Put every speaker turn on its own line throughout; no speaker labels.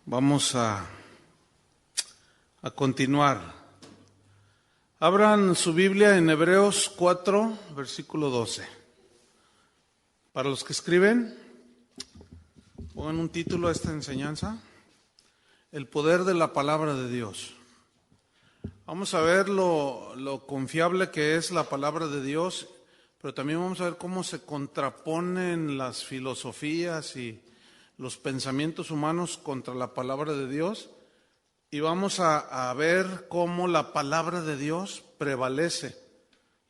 Vamos a continuar. Abran su Biblia en Hebreos 4, versículo 12. Para los que escriben, pongan un título a esta enseñanza: El poder de la palabra de Dios. Vamos a ver lo confiable que es la palabra de Dios, pero también vamos a ver cómo se contraponen las filosofías y los pensamientos humanos contra la palabra de Dios, y vamos a ver cómo la palabra de Dios prevalece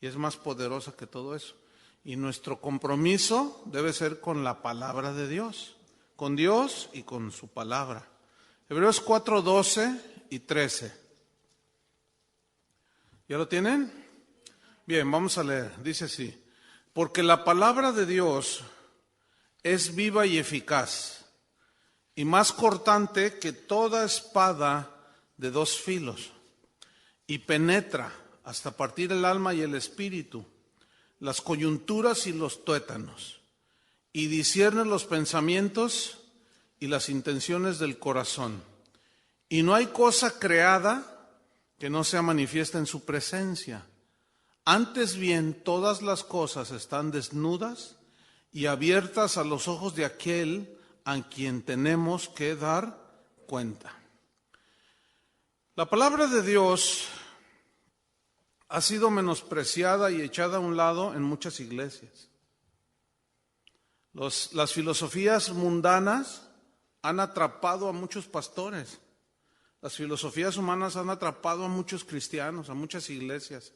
y es más poderosa que todo eso. Y nuestro compromiso debe ser con la palabra de Dios, con Dios y con su palabra. Hebreos 4, 12 y 13. ¿Ya lo tienen? Bien, vamos a leer. Dice así: porque la palabra de Dios es viva y eficaz, y más cortante que toda espada de dos filos, y penetra hasta partir el alma y el espíritu, las coyunturas y los tuétanos, y discierne los pensamientos y las intenciones del corazón. Y no hay cosa creada que no sea manifiesta en su presencia. Antes bien, todas las cosas están desnudas y abiertas a los ojos de aquel a quien tenemos que dar cuenta. La palabra de Dios ha sido menospreciada y echada a un lado en muchas iglesias. Las filosofías mundanas han atrapado a muchos pastores. Las filosofías humanas han atrapado a muchos cristianos, a muchas iglesias.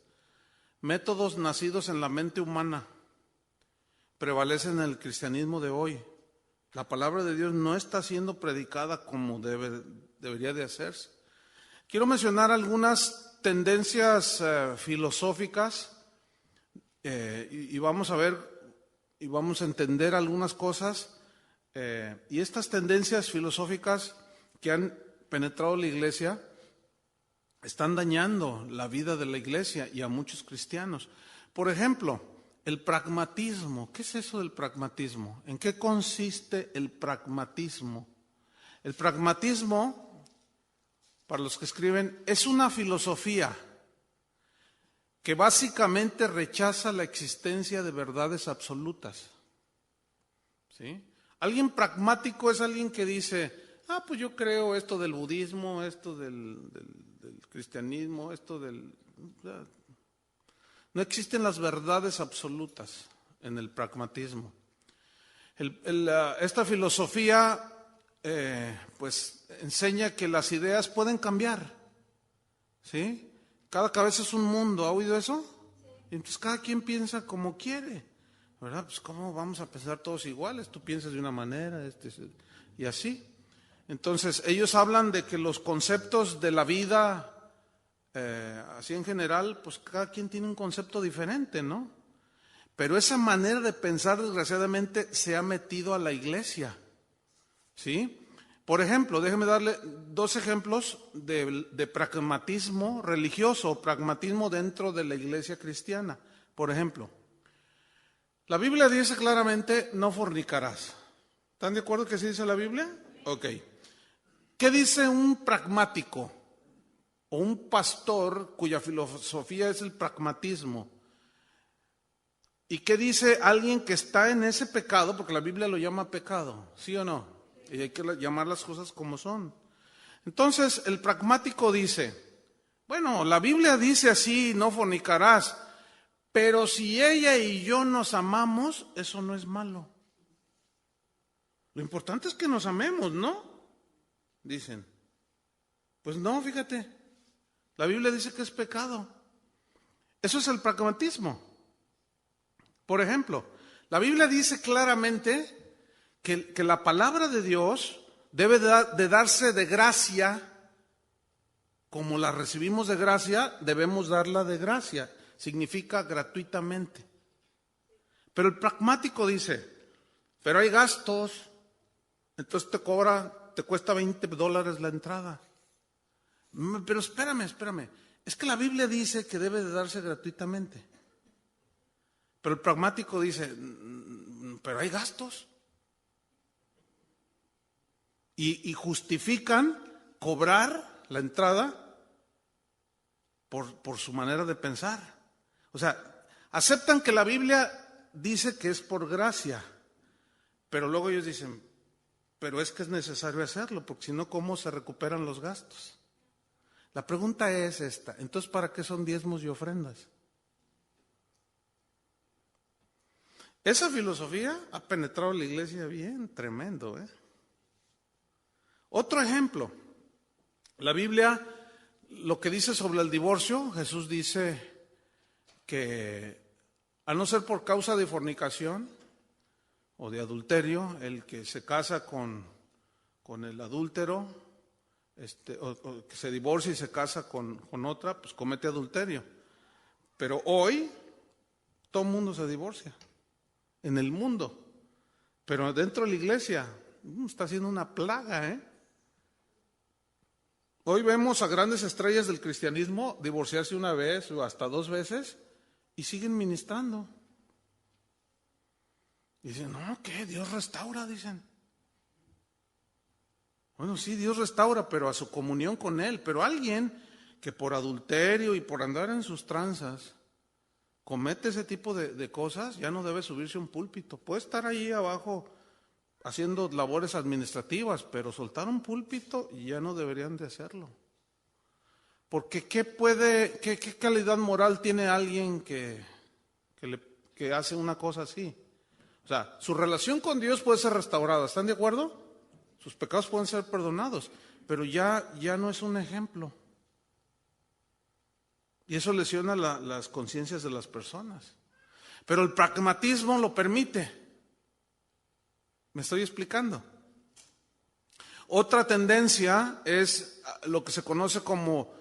Métodos nacidos en la mente humana prevalecen en el cristianismo de hoy. La palabra de Dios no está siendo predicada como debería de hacerse. Quiero mencionar algunas tendencias filosóficas y vamos a ver y vamos a entender algunas cosas. Y estas tendencias filosóficas que han penetrado la iglesia están dañando la vida de la iglesia y a muchos cristianos. Por ejemplo, el pragmatismo. ¿Qué es eso del pragmatismo? ¿En qué consiste el pragmatismo? El pragmatismo, para los que escriben, es una filosofía que básicamente rechaza la existencia de verdades absolutas. ¿Sí? Alguien pragmático es alguien que dice: pues yo creo esto del budismo, esto del cristianismo, esto del... No existen las verdades absolutas en el pragmatismo. Esta filosofía pues enseña que las ideas pueden cambiar, ¿sí? Cada cabeza es un mundo, ¿ha oído eso? Y entonces cada quien piensa como quiere, ¿verdad? Pues ¿cómo vamos a pensar todos iguales? Tú piensas de una manera, y así. Entonces ellos hablan de que los conceptos de la vida, así en general, pues cada quien tiene un concepto diferente, ¿no? Pero esa manera de pensar, desgraciadamente, se ha metido a la iglesia, ¿sí? Por ejemplo, déjeme darle dos ejemplos de pragmatismo religioso, o pragmatismo dentro de la iglesia cristiana. Por ejemplo, la Biblia dice claramente: no fornicarás. ¿Están de acuerdo que así dice la Biblia? Ok. ¿Qué dice un pragmático o un pastor cuya filosofía es el pragmatismo? ¿Y qué dice alguien que está en ese pecado? Porque la Biblia lo llama pecado, ¿sí o no? Y hay que llamar las cosas como son. Entonces, el pragmático dice: bueno, la Biblia dice así: no fornicarás, pero si ella y yo nos amamos, eso no es malo. Lo importante es que nos amemos, ¿no? Dicen. Pues no, fíjate, la Biblia dice que es pecado. Eso es el pragmatismo. Por ejemplo, la Biblia dice claramente que la palabra de Dios debe de darse de gracia. Como la recibimos de gracia, debemos darla de gracia. Significa gratuitamente. Pero el pragmático dice: pero hay gastos, entonces te cuesta $20 la entrada. Pero espérame. Es que la Biblia dice que debe de darse gratuitamente. Pero el pragmático dice: pero hay gastos. y justifican cobrar la entrada por su manera de pensar. O sea, aceptan que la Biblia dice que es por gracia, pero luego ellos dicen, pero es que es necesario hacerlo, porque si no, ¿cómo se recuperan los gastos? La pregunta es esta, entonces, ¿para qué son diezmos y ofrendas? Esa filosofía ha penetrado en la iglesia bien tremendo, ¿eh? Otro ejemplo, la Biblia, lo que dice sobre el divorcio, Jesús dice que a no ser por causa de fornicación o de adulterio, el que se casa con el adúltero, o que se divorcia y se casa con otra, pues comete adulterio. Pero hoy todo el mundo se divorcia, en el mundo, pero dentro de la iglesia está siendo una plaga, ¿eh? Hoy vemos a grandes estrellas del cristianismo divorciarse una vez o hasta 2 veces y siguen ministrando. Y dicen, no, ¿qué? Dios restaura, dicen. Bueno, sí, Dios restaura, pero a su comunión con Él. Pero alguien que por adulterio y por andar en sus tranzas comete ese tipo de cosas, ya no debe subirse a un púlpito. Puede estar ahí abajo haciendo labores administrativas, pero soltar un púlpito ya no deberían de hacerlo. Porque ¿qué calidad moral tiene alguien que hace una cosa así? O sea, su relación con Dios puede ser restaurada, ¿están de acuerdo? Sus pecados pueden ser perdonados, pero ya no es un ejemplo. Y eso lesiona las conciencias de las personas. Pero el pragmatismo lo permite. ¿Me estoy explicando? Otra tendencia es lo que se conoce como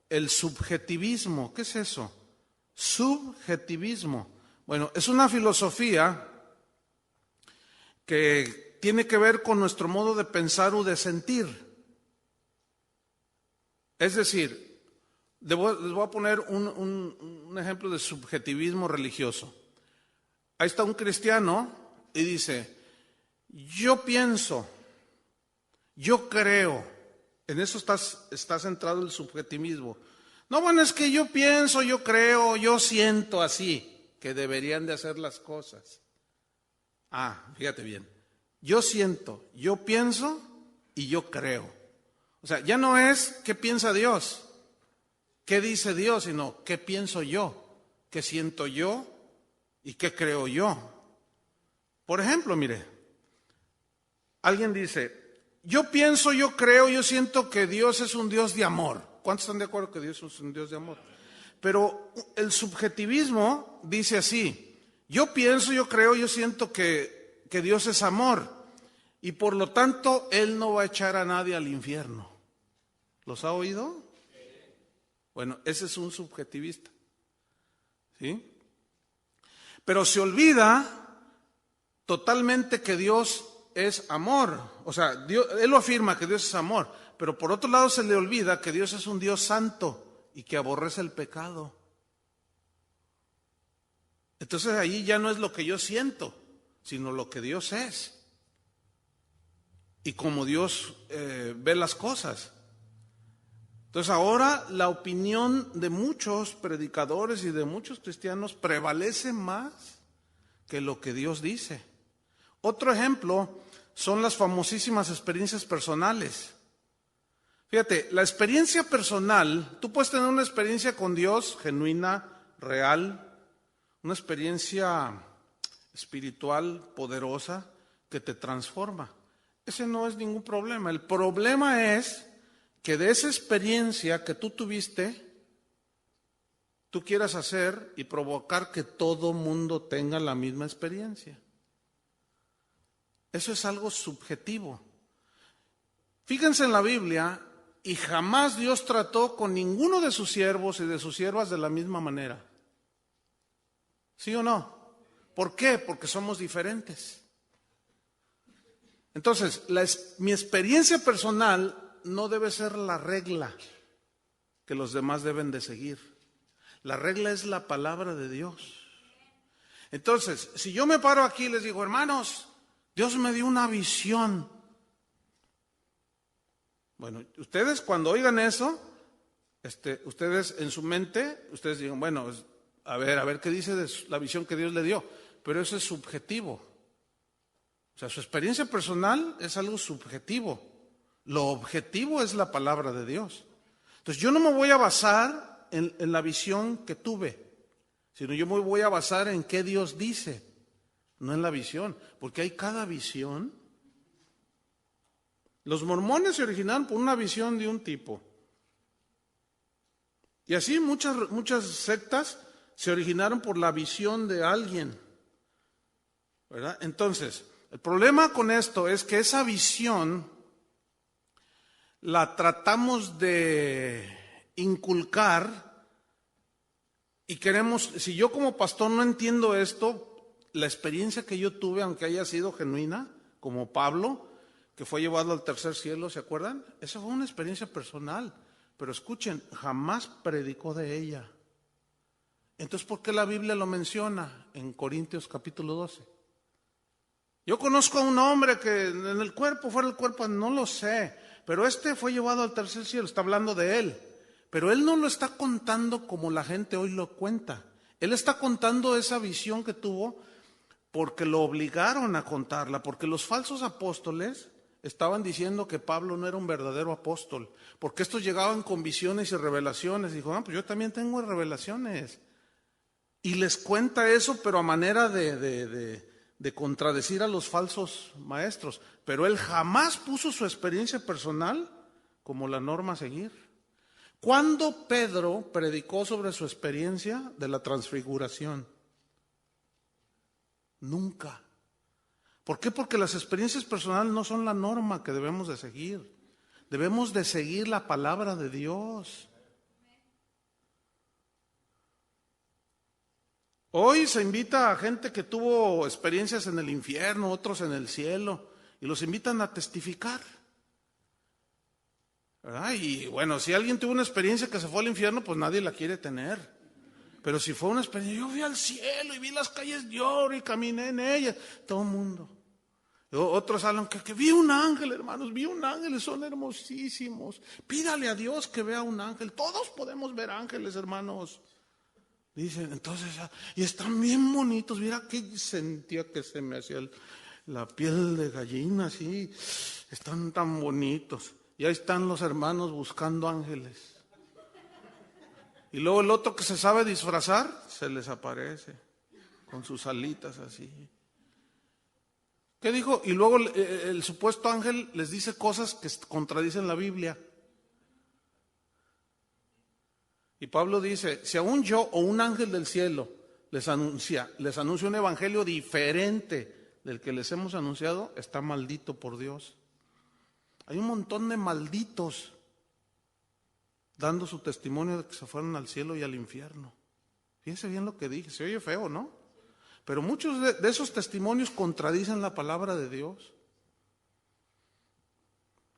el subjetivismo. ¿Qué es eso? Subjetivismo. Bueno, es una filosofía que tiene que ver con nuestro modo de pensar o de sentir. Es decir, les voy a poner un ejemplo de subjetivismo religioso. Ahí está un cristiano y dice, yo pienso, yo creo. En eso está centrado el subjetivismo. No, bueno, es que yo pienso, yo creo, yo siento así, que deberían de hacer las cosas. Fíjate bien. Yo siento, yo pienso y yo creo. O sea, ya no es qué piensa Dios, qué dice Dios, sino qué pienso yo, qué siento yo y qué creo yo. Por ejemplo, mire, alguien dice, yo pienso, yo creo, yo siento que Dios es un Dios de amor. ¿Cuántos están de acuerdo que Dios es un Dios de amor? Pero el subjetivismo dice así, yo pienso, yo creo, yo siento que Dios es amor y por lo tanto Él no va a echar a nadie al infierno. ¿Los ha oído? Bueno, ese es un subjetivista. ¿Sí? Pero se olvida totalmente que Dios es amor. O sea, Él lo afirma que Dios es amor, pero por otro lado se le olvida que Dios es un Dios santo y que aborrece el pecado. Entonces ahí ya no es lo que yo siento, sino lo que Dios es. Y como Dios ve las cosas. Entonces ahora la opinión de muchos predicadores y de muchos cristianos prevalece más que lo que Dios dice. Otro ejemplo son las famosísimas experiencias personales. Fíjate, la experiencia personal, tú puedes tener una experiencia con Dios genuina, real, una experiencia espiritual poderosa que te transforma. Ese no es ningún problema. El problema es que de esa experiencia que tú tuviste, tú quieras hacer y provocar que todo mundo tenga la misma experiencia. Eso es algo subjetivo. Fíjense en la Biblia y jamás Dios trató con ninguno de sus siervos y de sus siervas de la misma manera. ¿Sí o no? ¿Por qué? Porque somos diferentes. Entonces, mi experiencia personal no debe ser la regla que los demás deben de seguir. La regla es la palabra de Dios. Entonces, si yo me paro aquí y les digo, hermanos, Dios me dio una visión. Bueno, ustedes cuando oigan eso, ustedes en su mente, ustedes digan, bueno, a ver qué dice de la visión que Dios le dio, pero eso es subjetivo. O sea, su experiencia personal es algo subjetivo. Lo objetivo es la palabra de Dios. Entonces yo no me voy a basar en la visión que tuve, sino yo me voy a basar en qué Dios dice, no en la visión, porque hay cada visión. Los mormones se originaron por una visión de un tipo. Y así muchas sectas se originaron por la visión de alguien, ¿verdad? Entonces, el problema con esto es que esa visión la tratamos de inculcar y queremos, si yo como pastor no entiendo esto, la experiencia que yo tuve, aunque haya sido genuina, como Pablo, que fue llevado al tercer cielo, ¿se acuerdan? Esa fue una experiencia personal, pero escuchen, jamás predicó de ella. Entonces, ¿por qué la Biblia lo menciona en Corintios capítulo 12? Yo conozco a un hombre que en el cuerpo, fuera del cuerpo, no lo sé, pero fue llevado al tercer cielo, está hablando de él. Pero él no lo está contando como la gente hoy lo cuenta. Él está contando esa visión que tuvo porque lo obligaron a contarla, porque los falsos apóstoles estaban diciendo que Pablo no era un verdadero apóstol, porque estos llegaban con visiones y revelaciones. Dijo, pues yo también tengo revelaciones. Y les cuenta eso, pero a manera de contradecir a los falsos maestros. Pero él jamás puso su experiencia personal como la norma a seguir. ¿Cuándo Pedro predicó sobre su experiencia de la transfiguración? Nunca. ¿Por qué? Porque las experiencias personales no son la norma que debemos de seguir. Debemos de seguir la palabra de Dios. Hoy se invita a gente que tuvo experiencias en el infierno, otros en el cielo, y los invitan a testificar, ¿verdad? Y bueno, si alguien tuvo una experiencia que se fue al infierno, pues nadie la quiere tener. Pero si fue una experiencia, yo fui al cielo y vi las calles de oro y caminé en ellas, todo el mundo. Otros hablan que vi un ángel, hermanos, vi un ángel, son hermosísimos. Pídale a Dios que vea un ángel. Todos podemos ver ángeles, hermanos. Dicen, entonces, y están bien bonitos. Mira que sentía que se me hacía la piel de gallina, así. Están tan bonitos. Y ahí están los hermanos buscando ángeles. Y luego el otro que se sabe disfrazar, se les aparece con sus alitas así. ¿Qué dijo? Y luego el supuesto ángel les dice cosas que contradicen la Biblia. Y Pablo dice, si aún yo o un ángel del cielo les anuncia un evangelio diferente del que les hemos anunciado, está maldito por Dios. Hay un montón de malditos dando su testimonio de que se fueron al cielo y al infierno. Fíjense bien lo que dije, se oye feo, ¿no? Pero muchos de esos testimonios contradicen la palabra de Dios.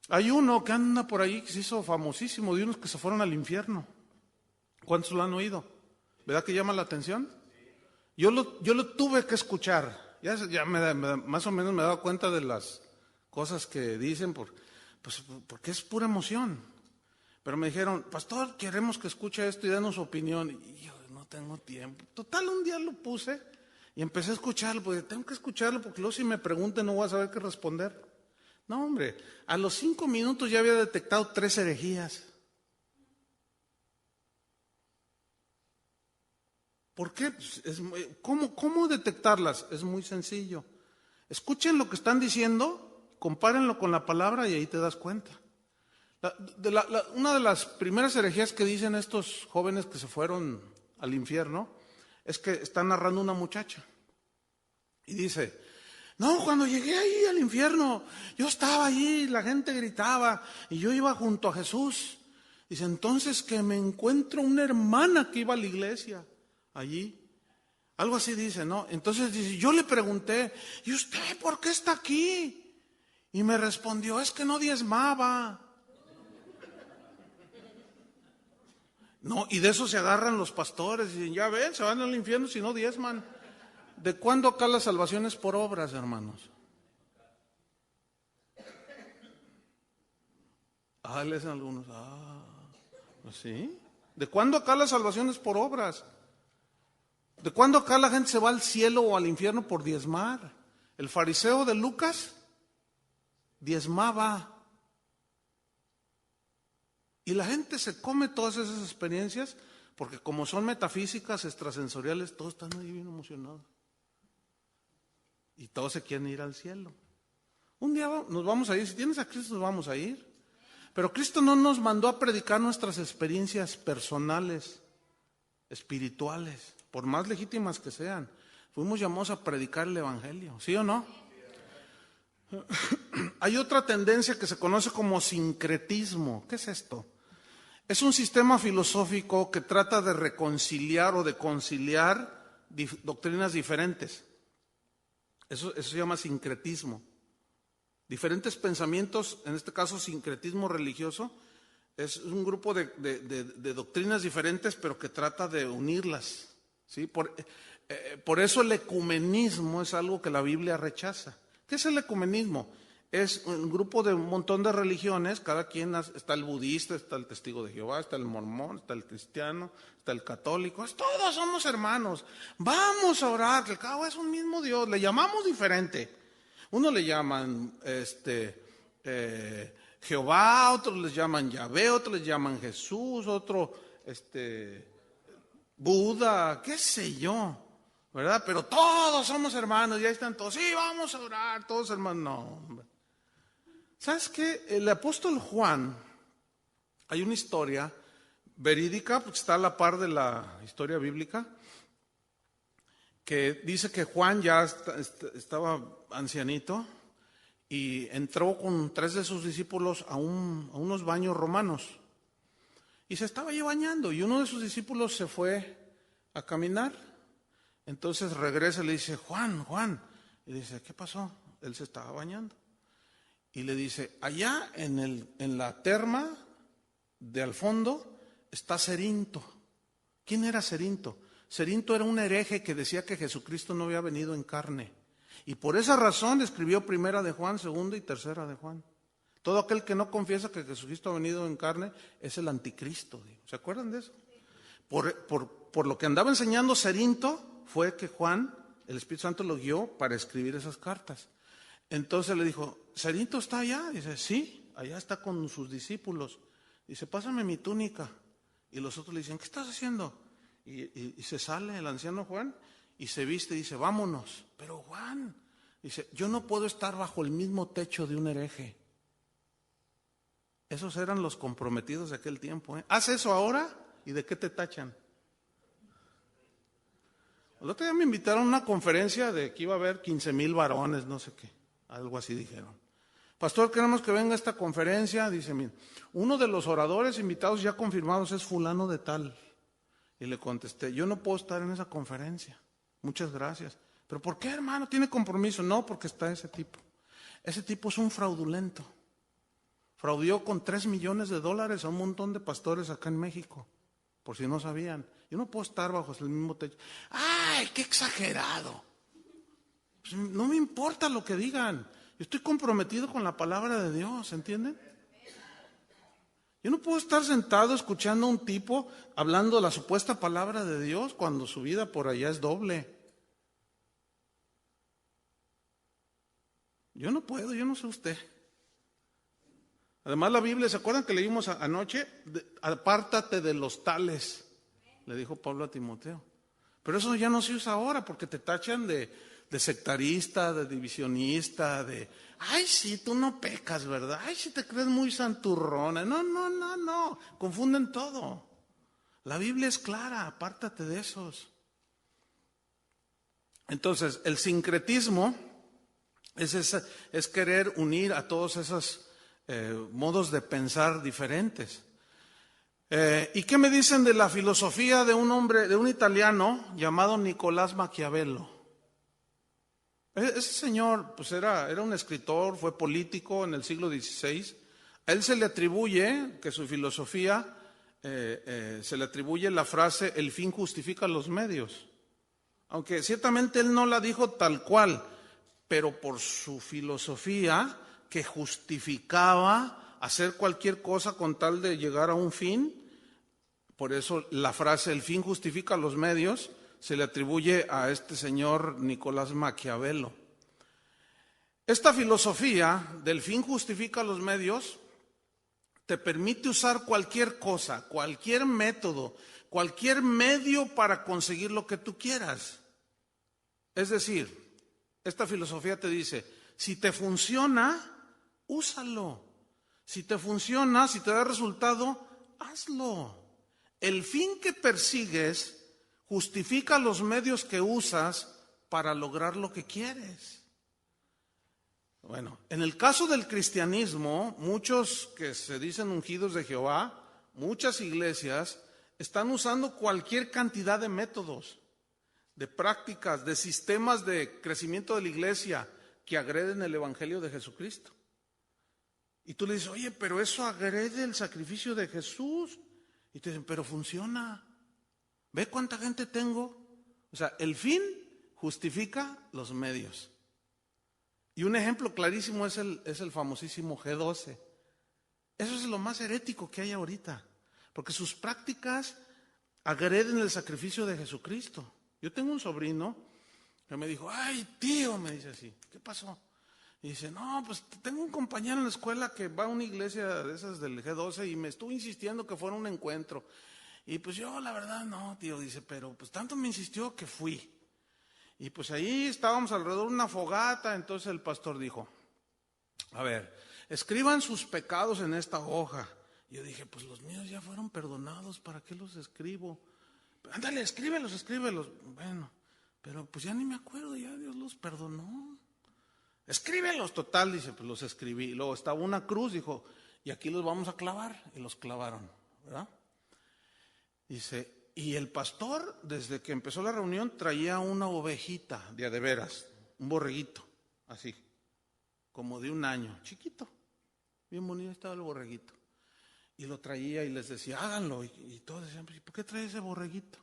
Hay uno que anda por ahí que se hizo famosísimo, de unos que se fueron al infierno. ¿Cuántos lo han oído? ¿Verdad que llama la atención? Yo lo tuve que escuchar. Ya más o menos me he dado cuenta de las cosas que dicen, porque es pura emoción. Pero me dijeron, pastor, queremos que escuche esto y denos su opinión. Y yo no tengo tiempo. Total, un día lo puse y empecé a escucharlo, porque tengo que escucharlo, porque luego si me preguntan no voy a saber qué responder. No, hombre, a los 5 minutos ya había detectado 3 herejías. ¿Por qué? ¿Cómo detectarlas? Es muy sencillo. Escuchen lo que están diciendo, compárenlo con la palabra y ahí te das cuenta. Una de las primeras herejías que dicen estos jóvenes que se fueron al infierno es que está narrando una muchacha. Y dice, no, cuando llegué ahí al infierno, yo estaba allí, la gente gritaba y yo iba junto a Jesús. Dice, entonces que me encuentro una hermana que iba a la iglesia allí. Algo así dice, ¿no? Entonces dice, yo le pregunté, ¿y usted por qué está aquí? Y me respondió, es que no diezmaba. No, y de eso se agarran los pastores y dicen, ya ven, se van al infierno si no diezman. ¿De cuándo acá la salvación es por obras, hermanos? Le dicen algunos, ¿sí? ¿De cuándo acá la salvación es por obras? ¿De cuándo acá la gente se va al cielo o al infierno por diezmar? El fariseo de Lucas diezmaba. Y la gente se come todas esas experiencias porque como son metafísicas, extrasensoriales, todos están ahí bien emocionados. Y todos se quieren ir al cielo. Un día nos vamos a ir, si tienes a Cristo nos vamos a ir. Pero Cristo no nos mandó a predicar nuestras experiencias personales, espirituales, por más legítimas que sean. Fuimos llamados a predicar el Evangelio, ¿sí o no? Hay otra tendencia que se conoce como sincretismo. ¿Qué es esto? Es un sistema filosófico que trata de reconciliar o de conciliar doctrinas diferentes. Eso se llama sincretismo. Diferentes pensamientos, en este caso sincretismo religioso, es un grupo de doctrinas diferentes, pero que trata de unirlas, ¿sí? Por eso el ecumenismo es algo que la Biblia rechaza. ¿Qué es el ecumenismo? Es un grupo de un montón de religiones, cada quien, está el budista, está el testigo de Jehová, está el mormón, está el cristiano, está el católico, todos somos hermanos, vamos a orar, que el cabo es un mismo Dios, le llamamos diferente. Uno le llaman Jehová, otros les llaman Yahvé, otros les llaman Jesús, otro Buda, qué sé yo, ¿verdad? Pero todos somos hermanos, y ahí están todos, sí, vamos a orar, todos hermanos, no, hombre. ¿Sabes qué? El apóstol Juan, hay una historia verídica, porque está a la par de la historia bíblica, que dice que Juan ya estaba ancianito y entró con 3 de sus discípulos a unos baños romanos y se estaba allí bañando, y uno de sus discípulos se fue a caminar. Entonces regresa y le dice, Juan, y dice, ¿qué pasó? Él se estaba bañando. Y le dice, allá en la terma de al fondo está Cerinto. ¿Quién era Cerinto? Cerinto era un hereje que decía que Jesucristo no había venido en carne. Y por esa razón escribió 1 de Juan, 2 y 3 de Juan. Todo aquel que no confiesa que Jesucristo ha venido en carne es el anticristo. ¿Se acuerdan de eso? Por lo que andaba enseñando Cerinto fue que Juan, el Espíritu Santo lo guió para escribir esas cartas. Entonces le dijo, ¿Cerinto está allá? Dice, sí, allá está con sus discípulos. Dice, pásame mi túnica. Y los otros le dicen, ¿qué estás haciendo? Y se sale el anciano Juan y se viste y dice, vámonos. Pero Juan, dice, yo no puedo estar bajo el mismo techo de un hereje. Esos eran los comprometidos de aquel tiempo. Haz eso ahora y ¿de qué te tachan? El otro día me invitaron a una conferencia de que iba a haber 15,000 varones, no sé qué, algo así dijeron. Pastor, queremos que venga a esta conferencia. Dice, mira, uno de los oradores invitados ya confirmados es fulano de tal. Y le contesté, yo no puedo estar en esa conferencia. Muchas gracias. ¿Pero por qué, hermano? ¿Tiene compromiso? No, porque está ese tipo. Ese tipo es un fraudulento. Fraudió con $3 millones a un montón de pastores acá en México. Por si no sabían. Yo no puedo estar bajo el mismo techo. ¡Ay, qué exagerado! Pues no me importa lo que digan. Yo estoy comprometido con la palabra de Dios, ¿entienden? Yo no puedo estar sentado escuchando a un tipo hablando la supuesta palabra de Dios cuando su vida por allá es doble. Yo no puedo, yo no sé usted. Además la Biblia, ¿se acuerdan que leímos anoche? Apártate de los tales, le dijo Pablo a Timoteo. Pero eso ya no se usa ahora porque te tachan de sectarista, de divisionista, ay, sí, tú no pecas, ¿verdad? Ay, sí te crees muy santurrona. No, confunden todo. La Biblia es clara, apártate de esos. Entonces, el sincretismo es querer unir a todos esos modos de pensar diferentes. ¿Y qué me dicen de la filosofía de un hombre, de un italiano llamado Nicolás Maquiavelo? Ese señor pues era un escritor, fue político en el siglo XVI. A él se le atribuye que su filosofía, se le atribuye la frase, el fin justifica los medios. Aunque ciertamente él no la dijo tal cual, pero por su filosofía que justificaba hacer cualquier cosa con tal de llegar a un fin. Por eso la frase "el fin justifica los medios" se le atribuye a este señor Nicolás Maquiavelo. Esta filosofía del fin justifica los medios te permite usar cualquier cosa, cualquier método, cualquier medio para conseguir lo que tú quieras. Es decir, esta filosofía te dice, si te funciona, úsalo. Si te funciona, si te da resultado, hazlo. El fin que persigues justifica los medios que usas para lograr lo que quieres. Bueno, en el caso del cristianismo, muchos que se dicen ungidos de Jehová, muchas iglesias están usando cualquier cantidad de métodos, de prácticas, de sistemas de crecimiento de la iglesia que agreden el evangelio de Jesucristo. Y tú le dices, oye, pero eso agrede el sacrificio de Jesús. Y te dicen, pero funciona. ¿Ve cuánta gente tengo? O sea, el fin justifica los medios. Y un ejemplo clarísimo es el famosísimo G12. Eso es lo más herético que hay ahorita, porque sus prácticas agreden el sacrificio de Jesucristo. Yo tengo un sobrino que me dijo, ay tío, me dice así, ¿qué pasó? Y dice, no, pues tengo un compañero en la escuela que va a una iglesia de esas del G12 y me estuvo insistiendo que fuera un encuentro. Y pues yo la verdad no, tío, dice, pero pues tanto me insistió que fui. Y pues ahí estábamos alrededor de una fogata, entonces el pastor dijo, a ver, escriban sus pecados en esta hoja. Y yo dije, pues los míos ya fueron perdonados, ¿para qué los escribo? Ándale, escríbelos. Bueno, pero pues ya ni me acuerdo, ya Dios los perdonó. Escríbelos, total, dice, pues los escribí. Y luego estaba una cruz, dijo, y aquí los vamos a clavar. Y los clavaron, ¿verdad? Dice, y el pastor, desde que empezó la reunión, traía una ovejita de a de veras, un borreguito, así, como de 1 año, chiquito, bien bonito estaba el borreguito. Y lo traía y les decía, háganlo. Y todos decían, ¿por qué trae ese borreguito?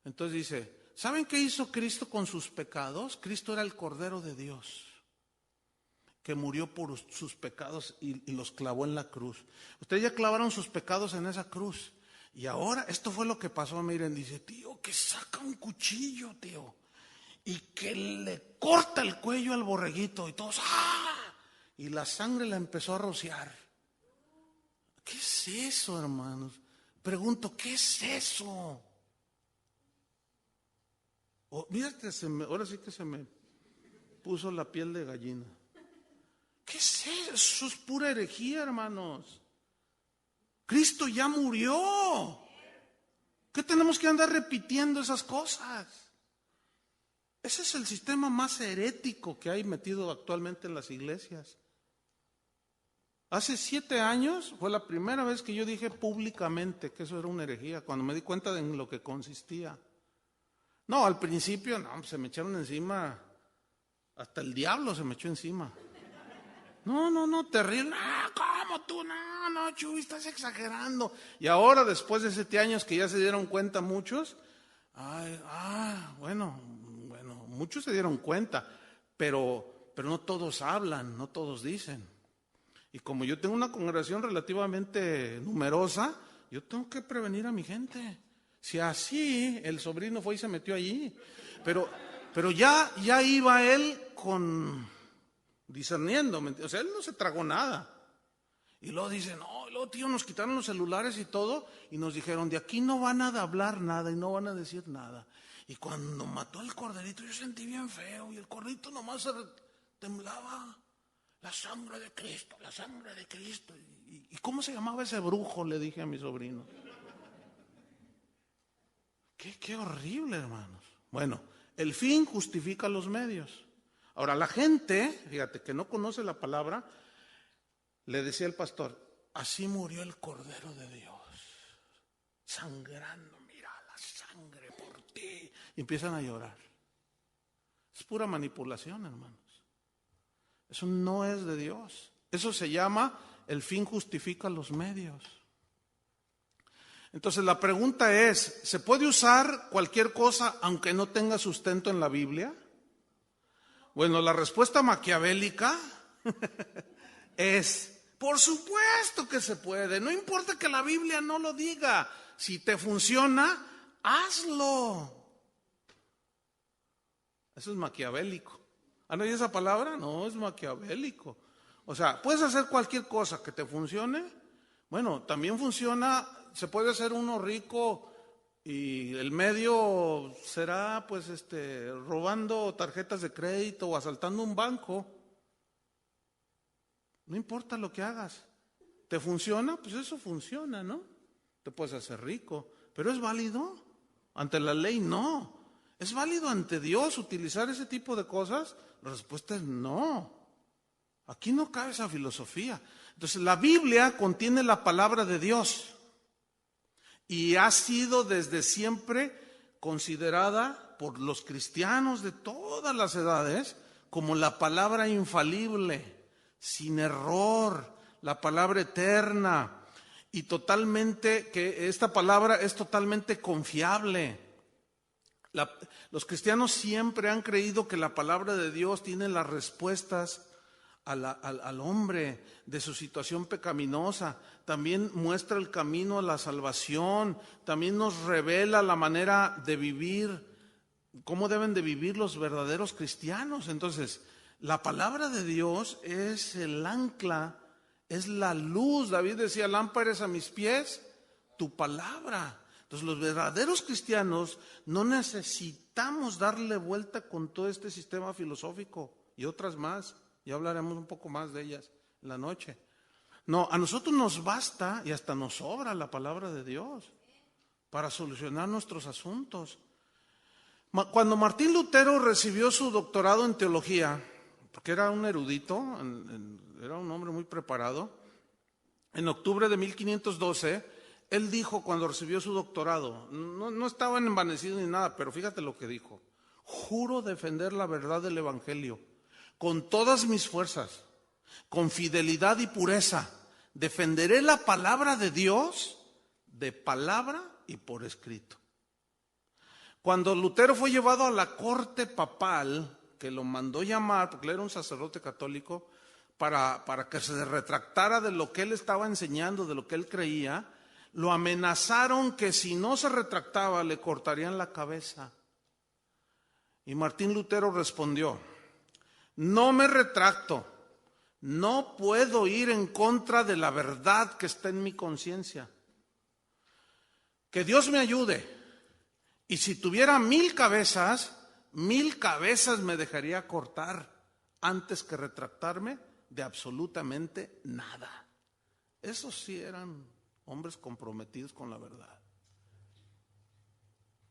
Entonces dice, ¿saben qué hizo Cristo con sus pecados? Cristo era el Cordero de Dios, que murió por sus pecados y los clavó en la cruz. Ustedes ya clavaron sus pecados en esa cruz. Y ahora, esto fue lo que pasó, miren, dice, tío, que saca un cuchillo, tío, y que le corta el cuello al borreguito, y todos, ¡ah! Y la sangre la empezó a rociar. ¿Qué es eso, hermanos? Pregunto, ¿qué es eso? Mira que ahora sí que se me puso la piel de gallina. ¿Qué es eso? Eso es pura herejía, hermanos. Cristo ya murió. ¿Qué tenemos que andar repitiendo esas cosas? Ese es el sistema más herético que hay metido actualmente en las iglesias. Hace 7 años fue la primera vez que yo dije públicamente que eso era una herejía, cuando me di cuenta de en lo que consistía. No, al principio no, se me echaron encima, hasta el diablo se me echó encima. No, terrible. ¿Cómo tú? No, Chuy, estás exagerando. Y ahora, después de 7 años que ya se dieron cuenta muchos, bueno, muchos se dieron cuenta, pero no todos hablan, no todos dicen. Y como yo tengo una congregación relativamente numerosa, yo tengo que prevenir a mi gente. Si así el sobrino fue y se metió allí, pero ya iba él discerniendo, o sea, él no se tragó nada. Y luego dice, no, luego tío, nos quitaron los celulares y todo, y nos dijeron, de aquí no van a hablar nada y no van a decir nada. Y cuando mató al corderito, yo sentí bien feo, y el corderito nomás se temblaba. La sangre de Cristo, la sangre de Cristo. ¿Y cómo se llamaba ese brujo? Le dije a mi sobrino. Qué horrible, hermanos. Bueno, el fin justifica los medios. Ahora, la gente, fíjate, que no conoce la palabra, le decía el pastor, así murió el Cordero de Dios, sangrando, mira la sangre por ti. Y empiezan a llorar. Es pura manipulación, hermanos. Eso no es de Dios. Eso se llama el fin justifica los medios. Entonces la pregunta es, ¿se puede usar cualquier cosa aunque no tenga sustento en la Biblia? Bueno, la respuesta maquiavélica es Por supuesto que se puede, no importa que la Biblia no lo diga. Si te funciona, hazlo. Eso es maquiavélico. ¿Han oído esa palabra? No, es maquiavélico. O sea, puedes hacer cualquier cosa que te funcione. Bueno, también funciona, se puede hacer uno rico y el medio será pues robando tarjetas de crédito o asaltando un banco. No importa lo que hagas. ¿Te funciona? Pues eso funciona, ¿no? Te puedes hacer rico. ¿Pero es válido? Ante la ley, no. ¿Es válido ante Dios utilizar ese tipo de cosas? La respuesta es no. Aquí no cabe esa filosofía. Entonces, la Biblia contiene la palabra de Dios y ha sido desde siempre considerada por los cristianos de todas las edades como la palabra infalible, sin error, la palabra eterna, y totalmente, que esta palabra es totalmente confiable. Los cristianos siempre han creído que la palabra de Dios tiene las respuestas al hombre de su situación pecaminosa. También muestra el camino a la salvación, también nos revela la manera de vivir, cómo deben de vivir los verdaderos cristianos. Entonces, la palabra de Dios es el ancla, es la luz. David decía, lámpara es a mis pies tu palabra. Entonces, los verdaderos cristianos no necesitamos darle vuelta con todo este sistema filosófico y otras más. Ya hablaremos un poco más de ellas en la noche. No, a nosotros nos basta y hasta nos sobra la palabra de Dios para solucionar nuestros asuntos. Cuando Martín Lutero recibió su doctorado en teología, porque era un erudito, era un hombre muy preparado, en octubre de 1512, él dijo cuando recibió su doctorado, no estaba envanecido ni nada, pero fíjate lo que dijo: juro defender la verdad del Evangelio con todas mis fuerzas, con fidelidad y pureza. Defenderé la palabra de Dios de palabra y por escrito. Cuando Lutero fue llevado a la corte papal, que lo mandó llamar, porque él era un sacerdote católico, para que se retractara de lo que él estaba enseñando, de lo que él creía, lo amenazaron que si no se retractaba le cortarían la cabeza. Y Martín Lutero respondió: no me retracto, no puedo ir en contra de la verdad que está en mi conciencia. Que Dios me ayude. Y si tuviera 1000 cabezas, 1000 cabezas me dejaría cortar antes que retractarme de absolutamente nada. Esos sí eran hombres comprometidos con la verdad.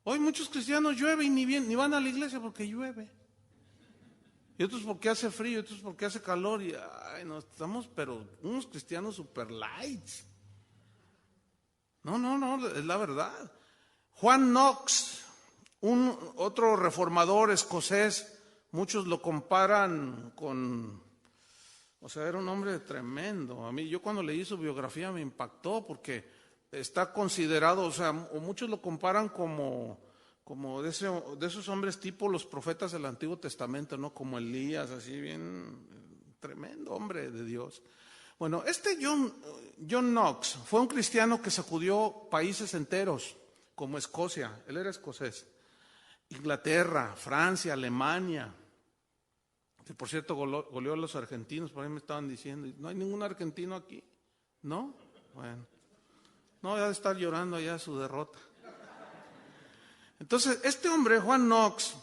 Hoy muchos cristianos llueven y ni van a la iglesia porque llueve. Y otros porque hace frío, y otros porque hace calor. Y no, estamos, pero unos cristianos super lights. No, es la verdad. Juan Knox, otro reformador escocés, muchos lo comparan con, o sea, era un hombre tremendo. Yo cuando leí su biografía me impactó porque está considerado, o sea, o muchos lo comparan como de esos hombres tipo los profetas del Antiguo Testamento, ¿no? Como Elías, así bien tremendo hombre de Dios. Bueno, John Knox fue un cristiano que sacudió países enteros, como Escocia, él era escocés, Inglaterra, Francia, Alemania, que por cierto goleó a los argentinos, por ahí me estaban diciendo, ¿no hay ningún argentino aquí? ¿No? Bueno, no voy a estar llorando allá su derrota. Entonces, este hombre, Juan Knox,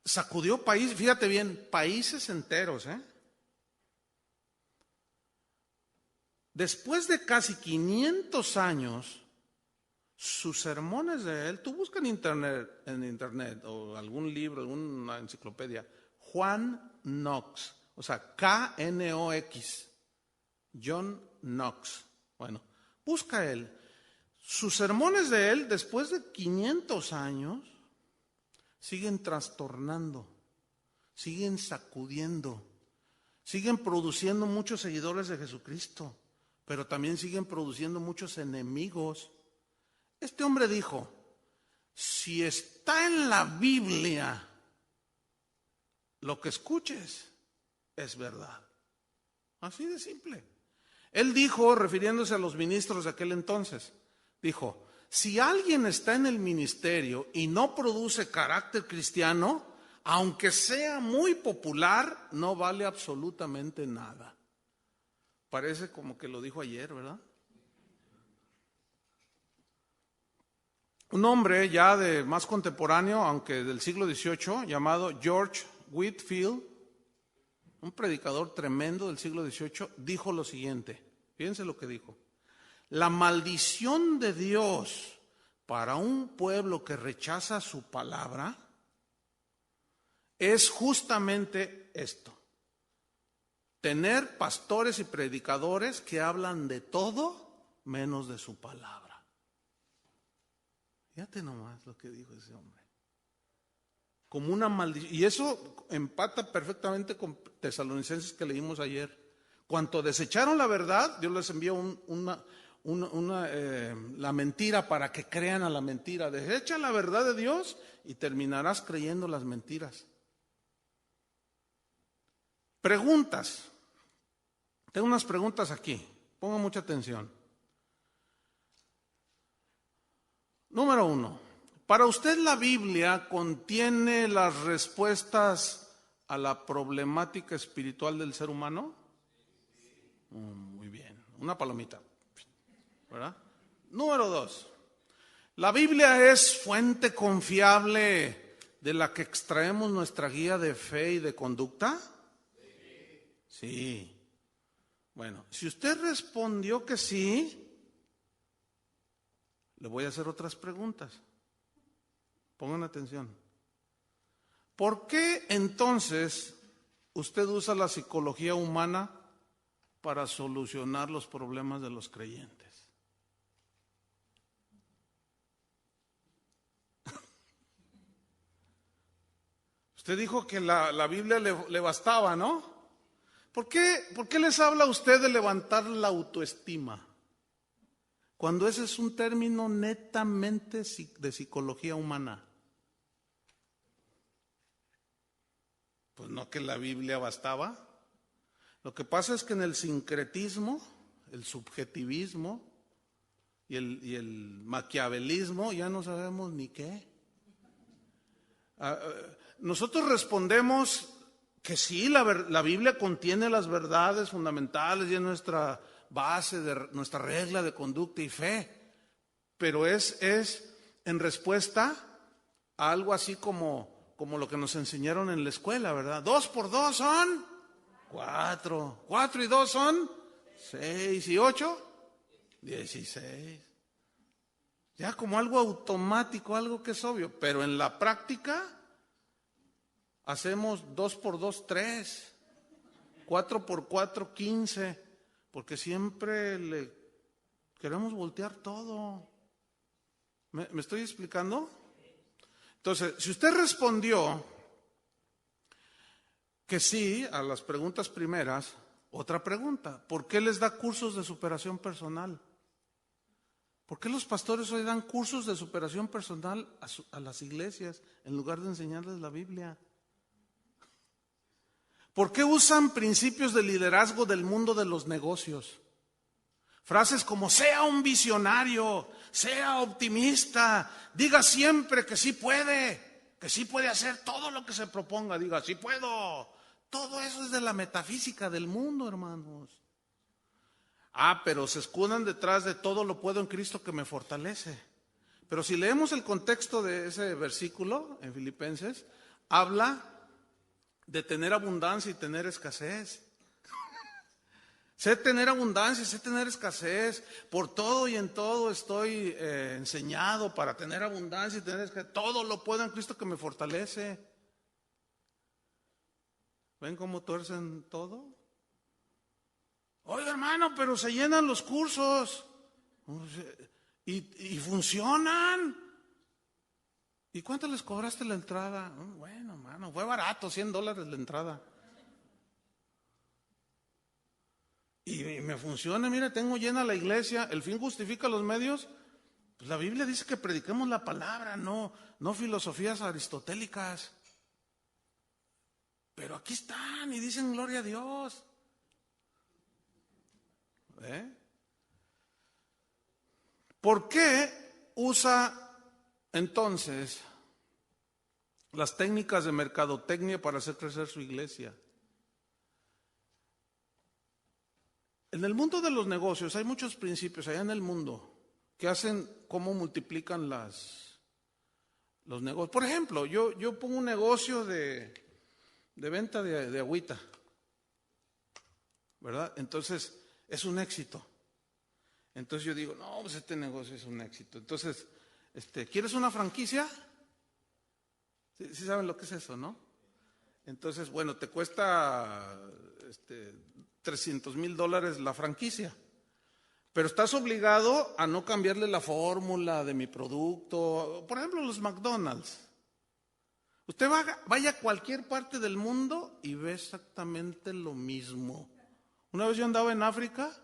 sacudió países, fíjate bien, países enteros, Después de casi 500 años, sus sermones de él, tú buscas en internet o algún libro, alguna enciclopedia, Juan Knox, o sea, K-N-O-X, John Knox. Bueno, busca él. Sus sermones de él, después de 500 años, siguen trastornando, siguen sacudiendo, siguen produciendo muchos seguidores de Jesucristo, pero también siguen produciendo muchos enemigos. Este hombre dijo: si está en la Biblia, lo que escuches es verdad. Así de simple. Él dijo, refiriéndose a los ministros de aquel entonces, dijo, si alguien está en el ministerio y no produce carácter cristiano, aunque sea muy popular, no vale absolutamente nada. Parece como que lo dijo ayer, ¿verdad? Un hombre ya de más contemporáneo, aunque del siglo XVIII, llamado George Whitefield, un predicador tremendo del siglo XVIII, dijo lo siguiente. Fíjense lo que dijo. La maldición de Dios para un pueblo que rechaza su palabra es justamente esto. Tener pastores y predicadores que hablan de todo menos de su palabra. Fíjate nomás lo que dijo ese hombre. Como una maldición. Y eso empata perfectamente con Tesalonicenses que leímos ayer. Cuanto desecharon la verdad, Dios les envió la mentira para que crean a la mentira. Desecha la verdad de Dios y terminarás creyendo las mentiras. Preguntas. Tengo unas preguntas aquí. Pongan mucha atención. Número 1. ¿Para usted la Biblia contiene las respuestas a la problemática espiritual del ser humano? Muy bien. Una palomita. ¿Verdad? Número 2. ¿La Biblia es fuente confiable de la que extraemos nuestra guía de fe y de conducta? Sí. Bueno, si usted respondió que sí, le voy a hacer otras preguntas. Pongan atención. ¿Por qué entonces usted usa la psicología humana para solucionar los problemas de los creyentes? Usted dijo que la Biblia le bastaba, ¿no? ¿Por qué les habla a usted de levantar la autoestima? Cuando ese es un término netamente de psicología humana. Pues no que la Biblia bastaba. Lo que pasa es que en el sincretismo, el subjetivismo y el maquiavelismo ya no sabemos ni qué. Nosotros respondemos que sí, la Biblia contiene las verdades fundamentales y es nuestra base, nuestra regla de conducta y fe, pero es en respuesta a algo así como lo que nos enseñaron en la escuela, ¿verdad? 2 por 2 son 4, 4 y 2 son 6 y 8, 16. Ya como algo automático, algo que es obvio, pero en la práctica hacemos 2 por 2, 3, 4 por 4, 15, porque siempre le queremos voltear todo. ¿Me estoy explicando? Entonces, si usted respondió que sí a las preguntas primeras, otra pregunta, ¿por qué les da cursos de superación personal? ¿Por qué los pastores hoy dan cursos de superación personal a las iglesias en lugar de enseñarles la Biblia? ¿Por qué usan principios de liderazgo del mundo de los negocios? Frases como sea un visionario, sea optimista, diga siempre que sí puede hacer todo lo que se proponga, diga sí puedo. Todo eso es de la metafísica del mundo, hermanos. Pero se escudan detrás de todo lo puedo en Cristo que me fortalece. Pero si leemos el contexto de ese versículo en Filipenses, habla de tener abundancia y tener escasez. Sé tener abundancia, sé tener escasez. Por todo y en todo estoy enseñado para tener abundancia y tener escasez. Todo lo puedo en Cristo que me fortalece. ¿Ven cómo tuercen todo? Oiga, hermano, pero se llenan los cursos y funcionan. ¿Y cuánto les cobraste la entrada? Bueno, hermano, fue barato, $100 la entrada. Y me funciona, mira, tengo llena la iglesia. ¿El fin justifica los medios? Pues la Biblia dice que prediquemos la palabra, no filosofías aristotélicas. Pero aquí están y dicen gloria a Dios. ¿eh? ¿Por qué usa entonces las técnicas de mercadotecnia para hacer crecer su iglesia? En el mundo de los negocios hay muchos principios allá en el mundo que hacen cómo multiplican los negocios. Por ejemplo, yo pongo un negocio de venta de agüita, ¿verdad? Entonces es un éxito. Entonces yo digo, no, pues este negocio es un éxito. Entonces, ¿quieres una franquicia? ¿Sí saben lo que es eso, no? Entonces, bueno, te cuesta $300,000 la franquicia, pero estás obligado a no cambiarle la fórmula de mi producto. Por ejemplo, los McDonald's. Usted vaya a cualquier parte del mundo y ve exactamente lo mismo. Una vez yo andaba en África,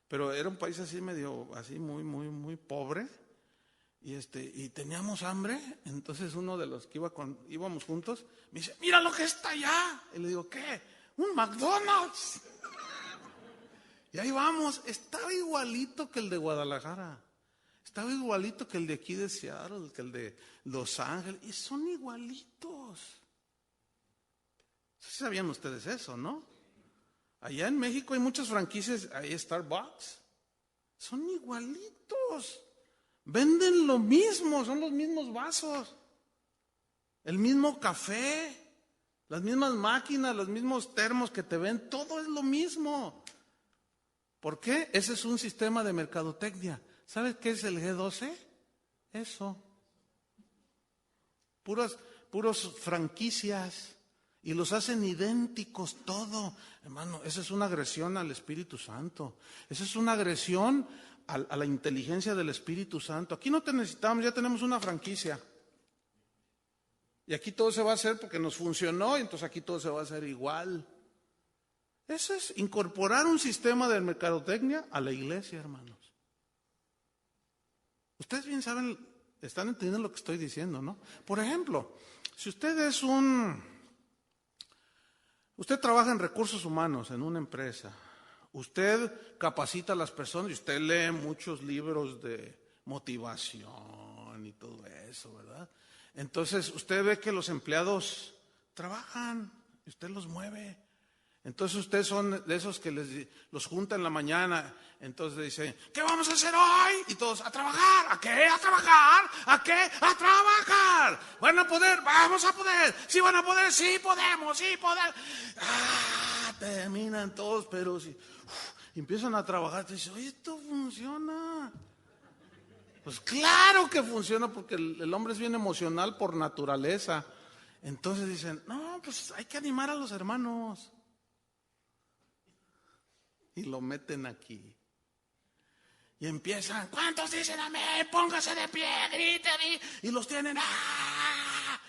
pero era un país así medio, así muy, muy, muy pobre, y teníamos hambre. Entonces uno de los que íbamos juntos me dice, mira lo que está allá. Y le digo, ¿qué? Un McDonald's. Y ahí vamos, estaba igualito que el de Guadalajara, estaba igualito que el de aquí de Seattle, que el de Los Ángeles, y son igualitos. ¿Sí sabían ustedes eso, no? Allá en México hay muchas franquicias, hay Starbucks, son igualitos, venden lo mismo, son los mismos vasos, el mismo café, las mismas máquinas, los mismos termos que te ven, todo es lo mismo. ¿Por qué? Ese es un sistema de mercadotecnia. ¿Sabes qué es el G12? Eso. Puros franquicias. Y los hacen idénticos todo. Hermano, esa es una agresión al Espíritu Santo. Esa es una agresión a la inteligencia del Espíritu Santo. Aquí no te necesitamos, ya tenemos una franquicia. Y aquí todo se va a hacer porque nos funcionó y entonces aquí todo se va a hacer igual. Eso es incorporar un sistema de mercadotecnia a la iglesia, hermanos. Ustedes bien saben, están entendiendo lo que estoy diciendo, ¿no? Por ejemplo, si usted trabaja en recursos humanos en una empresa, usted capacita a las personas y usted lee muchos libros de motivación y todo eso, ¿verdad? Entonces usted ve que los empleados trabajan y usted los mueve. Entonces ustedes son de esos que los junta en la mañana, entonces dicen, ¿qué vamos a hacer hoy? Y todos, a trabajar. ¿A qué? ¿A trabajar? ¿A qué? ¡A trabajar! ¿Van a poder? ¡Vamos a poder! ¿Sí van a poder? ¡Sí podemos! ¡Sí podemos! Terminan todos, pero si empiezan a trabajar, te dicen, oye, esto funciona. Pues claro que funciona, porque el hombre es bien emocional por naturaleza. Entonces dicen, no, pues hay que animar a los hermanos. Y lo meten aquí. Y empiezan, ¿cuántos dicen amén? Póngase de pie, griten, y los tienen. ¡Ah!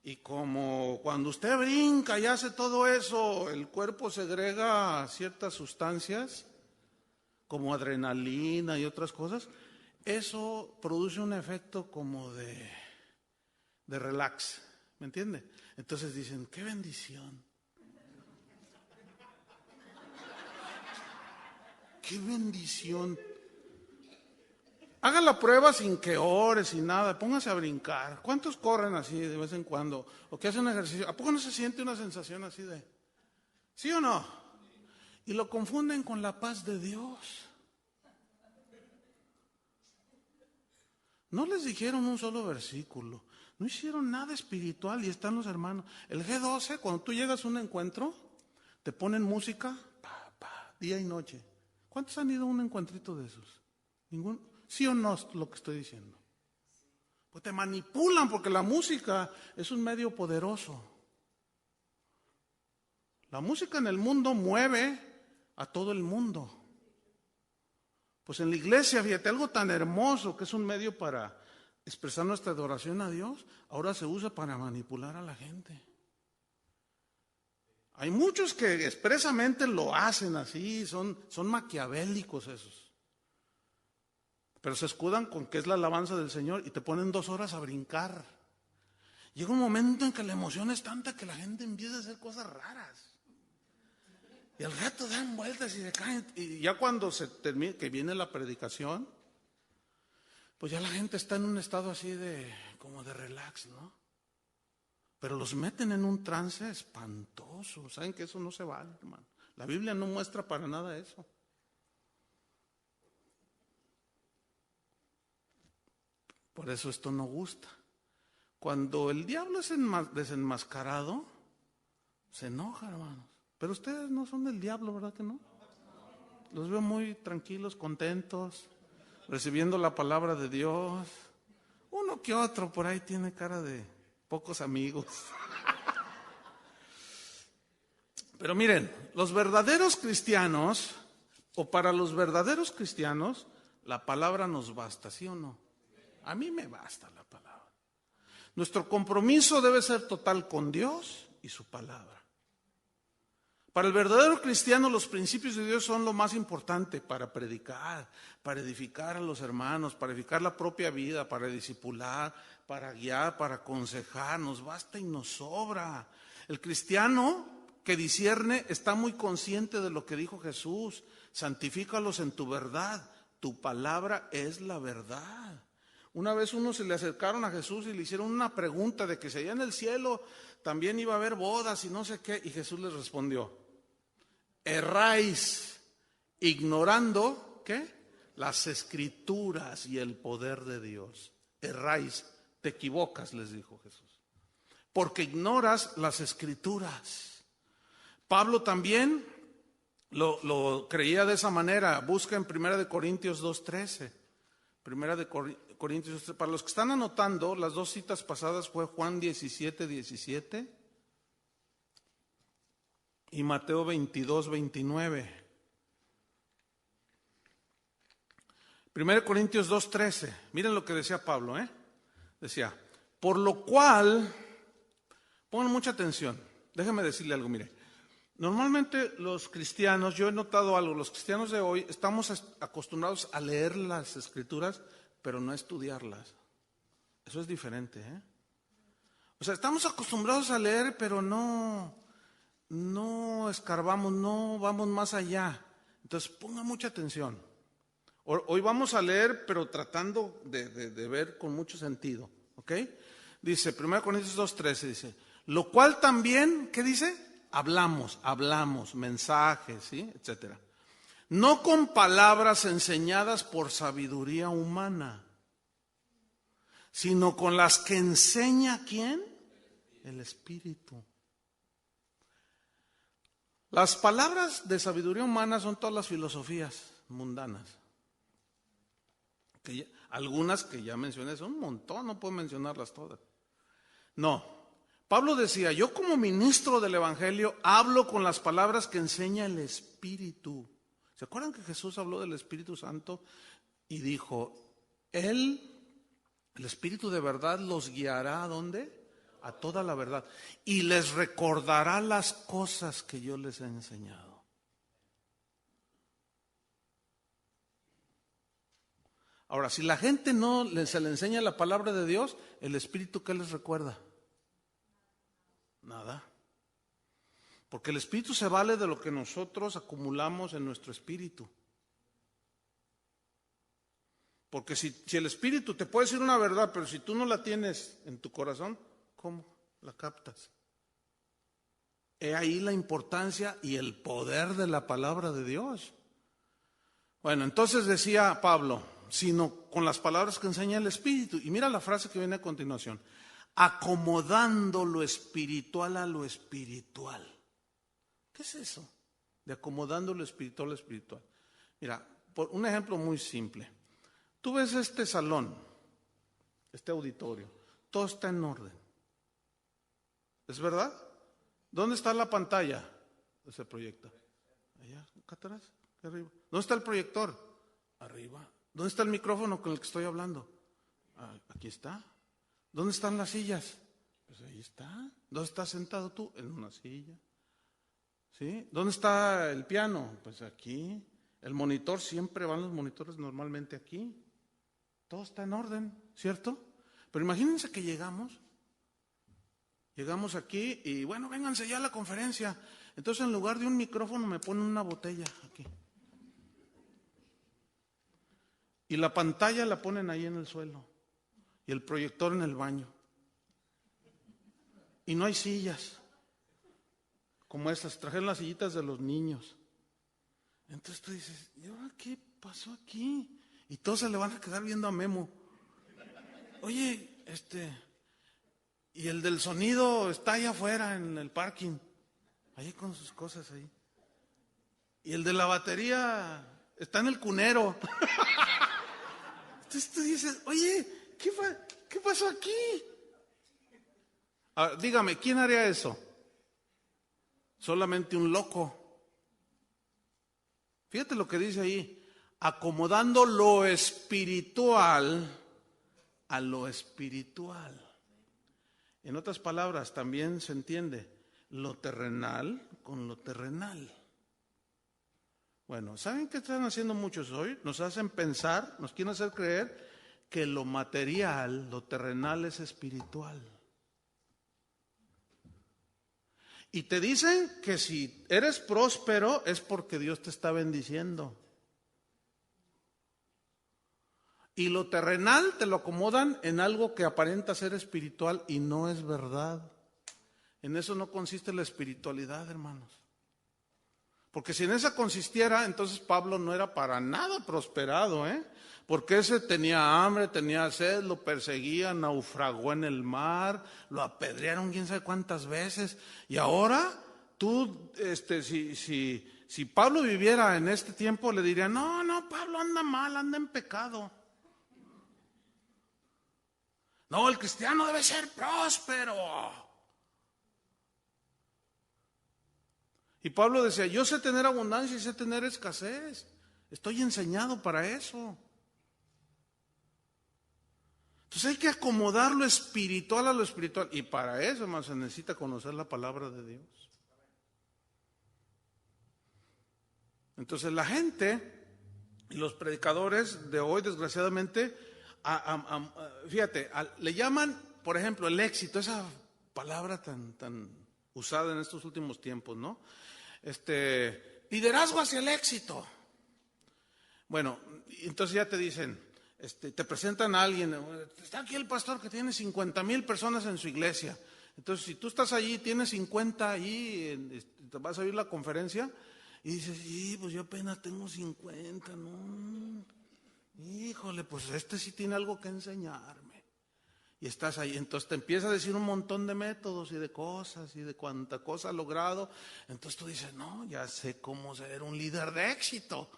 Y como cuando usted brinca y hace todo eso, el cuerpo segrega ciertas sustancias, como adrenalina y otras cosas, eso produce un efecto como de relax, ¿me entiende? Entonces dicen, qué bendición. ¡Qué bendición! Haga la prueba sin que ore, sin nada, póngase a brincar. ¿Cuántos corren así de vez en cuando? ¿O que hacen ejercicio? ¿A poco no se siente una sensación así de? ¿Sí o no? Y lo confunden con la paz de Dios. No les dijeron un solo versículo, no hicieron nada espiritual y están los hermanos. El G12, cuando tú llegas a un encuentro, te ponen música, día y noche. ¿Cuántos han ido a un encuentrito de esos? ¿Ninguno? ¿Sí o no es lo que estoy diciendo? Pues te manipulan porque la música es un medio poderoso. La música en el mundo mueve a todo el mundo. Pues en la iglesia, fíjate, algo tan hermoso que es un medio para expresar nuestra adoración a Dios, ahora se usa para manipular a la gente. Hay muchos que expresamente lo hacen así, son maquiavélicos esos. Pero se escudan con que es la alabanza del Señor y te ponen 2 horas a brincar. Llega un momento en que la emoción es tanta que la gente empieza a hacer cosas raras. Y al rato dan vueltas y se caen. Y ya cuando se termina, que viene la predicación, pues ya la gente está en un estado así de, como de relax, ¿no? Pero los meten en un trance espantoso. ¿Saben que eso no se vale, hermano? La Biblia no muestra para nada eso. Por eso esto no gusta. Cuando el diablo es desenmascarado, se enoja, hermanos. Pero ustedes no son del diablo, ¿verdad que no? Los veo muy tranquilos, contentos, recibiendo la palabra de Dios. Uno que otro por ahí tiene cara de pocos amigos. Pero miren, los verdaderos cristianos, o para los verdaderos cristianos, la palabra nos basta, ¿sí o no? A mí me basta la palabra. Nuestro compromiso debe ser total con Dios y su palabra. Para el verdadero cristiano, los principios de Dios son lo más importante para predicar, para edificar a los hermanos, para edificar la propia vida, para discipular, para guiar, para aconsejar. Nos basta y nos sobra. El cristiano que discierne está muy consciente de lo que dijo Jesús. Santifícalos en tu verdad. Tu palabra es la verdad. Una vez unos se le acercaron a Jesús y le hicieron una pregunta de que si allá en el cielo también iba a haber bodas y no sé qué. Y Jesús les respondió: erráis ignorando, ¿qué? Las escrituras y el poder de Dios. Erráis, te equivocas, les dijo Jesús, porque ignoras las escrituras. Pablo también lo creía de esa manera. Busca en 1 Corintios 2:13. 1 Corintios 2:13. Para los que están anotando, las dos citas pasadas fue Juan 17:17 y Mateo 22:29. 1 Corintios 2:13. Miren lo que decía Pablo, Decía, por lo cual, pongan mucha atención, déjenme decirle algo, mire. Normalmente los cristianos, yo he notado algo, los cristianos de hoy estamos acostumbrados a leer las escrituras, pero no a estudiarlas. Eso es diferente, O sea, estamos acostumbrados a leer, pero no escarbamos, no vamos más allá. Entonces, pongan mucha atención. Hoy vamos a leer, pero tratando de ver con mucho sentido, ¿ok? Dice, 1 Corintios 2:13, dice, lo cual también, ¿qué dice? Hablamos, mensajes, ¿sí? Etcétera. No con palabras enseñadas por sabiduría humana, sino con las que enseña ¿quién? El Espíritu. Las palabras de sabiduría humana son todas las filosofías mundanas. Algunas que ya mencioné son un montón, no puedo mencionarlas todas. No. Pablo decía, yo como ministro del Evangelio hablo con las palabras que enseña el Espíritu. ¿Se acuerdan que Jesús habló del Espíritu Santo y dijo, el Espíritu de verdad los guiará ¿a dónde? A toda la verdad. Y les recordará las cosas que yo les he enseñado. Ahora, si la gente no se le enseña la palabra de Dios, el Espíritu, ¿qué les recuerda? Nada. Porque el Espíritu se vale de lo que nosotros acumulamos en nuestro espíritu. Porque si el Espíritu te puede decir una verdad, pero si tú no la tienes en tu corazón, ¿cómo la captas? He ahí la importancia y el poder de la palabra de Dios. Bueno, entonces decía Pablo, sino con las palabras que enseña el Espíritu. Y mira la frase que viene a continuación. Acomodando lo espiritual a lo espiritual. ¿Qué es eso? De acomodando lo espiritual a lo espiritual. Mira, por un ejemplo muy simple. Tú ves este salón, este auditorio, todo está en orden. ¿Es verdad? ¿Dónde está la pantalla que se proyecta? Allá, acá atrás, acá arriba. ¿Dónde está el proyector? Arriba. ¿Dónde está el micrófono con el que estoy hablando? Aquí está. ¿Dónde están las sillas? Pues ahí está. ¿Dónde estás sentado tú? En una silla. ¿Sí? ¿Dónde está el piano? Pues aquí. El monitor, siempre van los monitores normalmente aquí. Todo está en orden, ¿cierto? Pero imagínense que llegamos aquí y bueno, vénganse ya a la conferencia. Entonces en lugar de un micrófono me ponen una botella aquí. Y la pantalla la ponen ahí en el suelo. Y el proyector en el baño. Y no hay sillas. Como estas, trajeron las sillitas de los niños. Entonces tú dices, ¿y ahora qué pasó aquí? Y todos se le van a quedar viendo a Memo. Oye, y el del sonido está allá afuera en el parking, ahí con sus cosas ahí. Y el de la batería está en el cunero. Entonces tú dices, oye, ¿qué pasó aquí? Ahora, dígame, ¿quién haría eso? Solamente un loco. Fíjate lo que dice ahí, acomodando lo espiritual a lo espiritual. En otras palabras, también se entiende lo terrenal con lo terrenal. Bueno, ¿saben qué están haciendo muchos hoy? Nos hacen pensar, nos quieren hacer creer que lo material, lo terrenal es espiritual. Y te dicen que si eres próspero es porque Dios te está bendiciendo. Y lo terrenal te lo acomodan en algo que aparenta ser espiritual y no es verdad. En eso no consiste la espiritualidad, hermanos. Porque si en esa consistiera, entonces Pablo no era para nada prosperado, Porque ese tenía hambre, tenía sed, lo perseguían, naufragó en el mar, lo apedrearon quién sabe cuántas veces. Y ahora tú, si Pablo viviera en este tiempo, le diría, no, Pablo anda mal, anda en pecado. No, el cristiano debe ser próspero. Y Pablo decía, yo sé tener abundancia y sé tener escasez. Estoy enseñado para eso. Entonces hay que acomodar lo espiritual a lo espiritual. Y para eso, hermano, se necesita conocer la palabra de Dios. Entonces la gente y los predicadores de hoy, desgraciadamente, fíjate, le llaman, por ejemplo, el éxito, esa palabra tan usada en estos últimos tiempos, ¿no? Liderazgo hacia el éxito. Bueno, entonces ya te dicen, te presentan a alguien, está aquí el pastor que tiene 50,000 personas en su iglesia. Entonces, si tú estás allí, tienes 50 allí, te vas a oír la conferencia y dices, sí, pues yo apenas tengo 50, ¿no? Híjole, pues sí tiene algo que enseñarme. Y estás ahí, entonces te empieza a decir un montón de métodos y de cosas y de cuánta cosa ha logrado. Entonces tú dices, no, ya sé cómo ser un líder de éxito.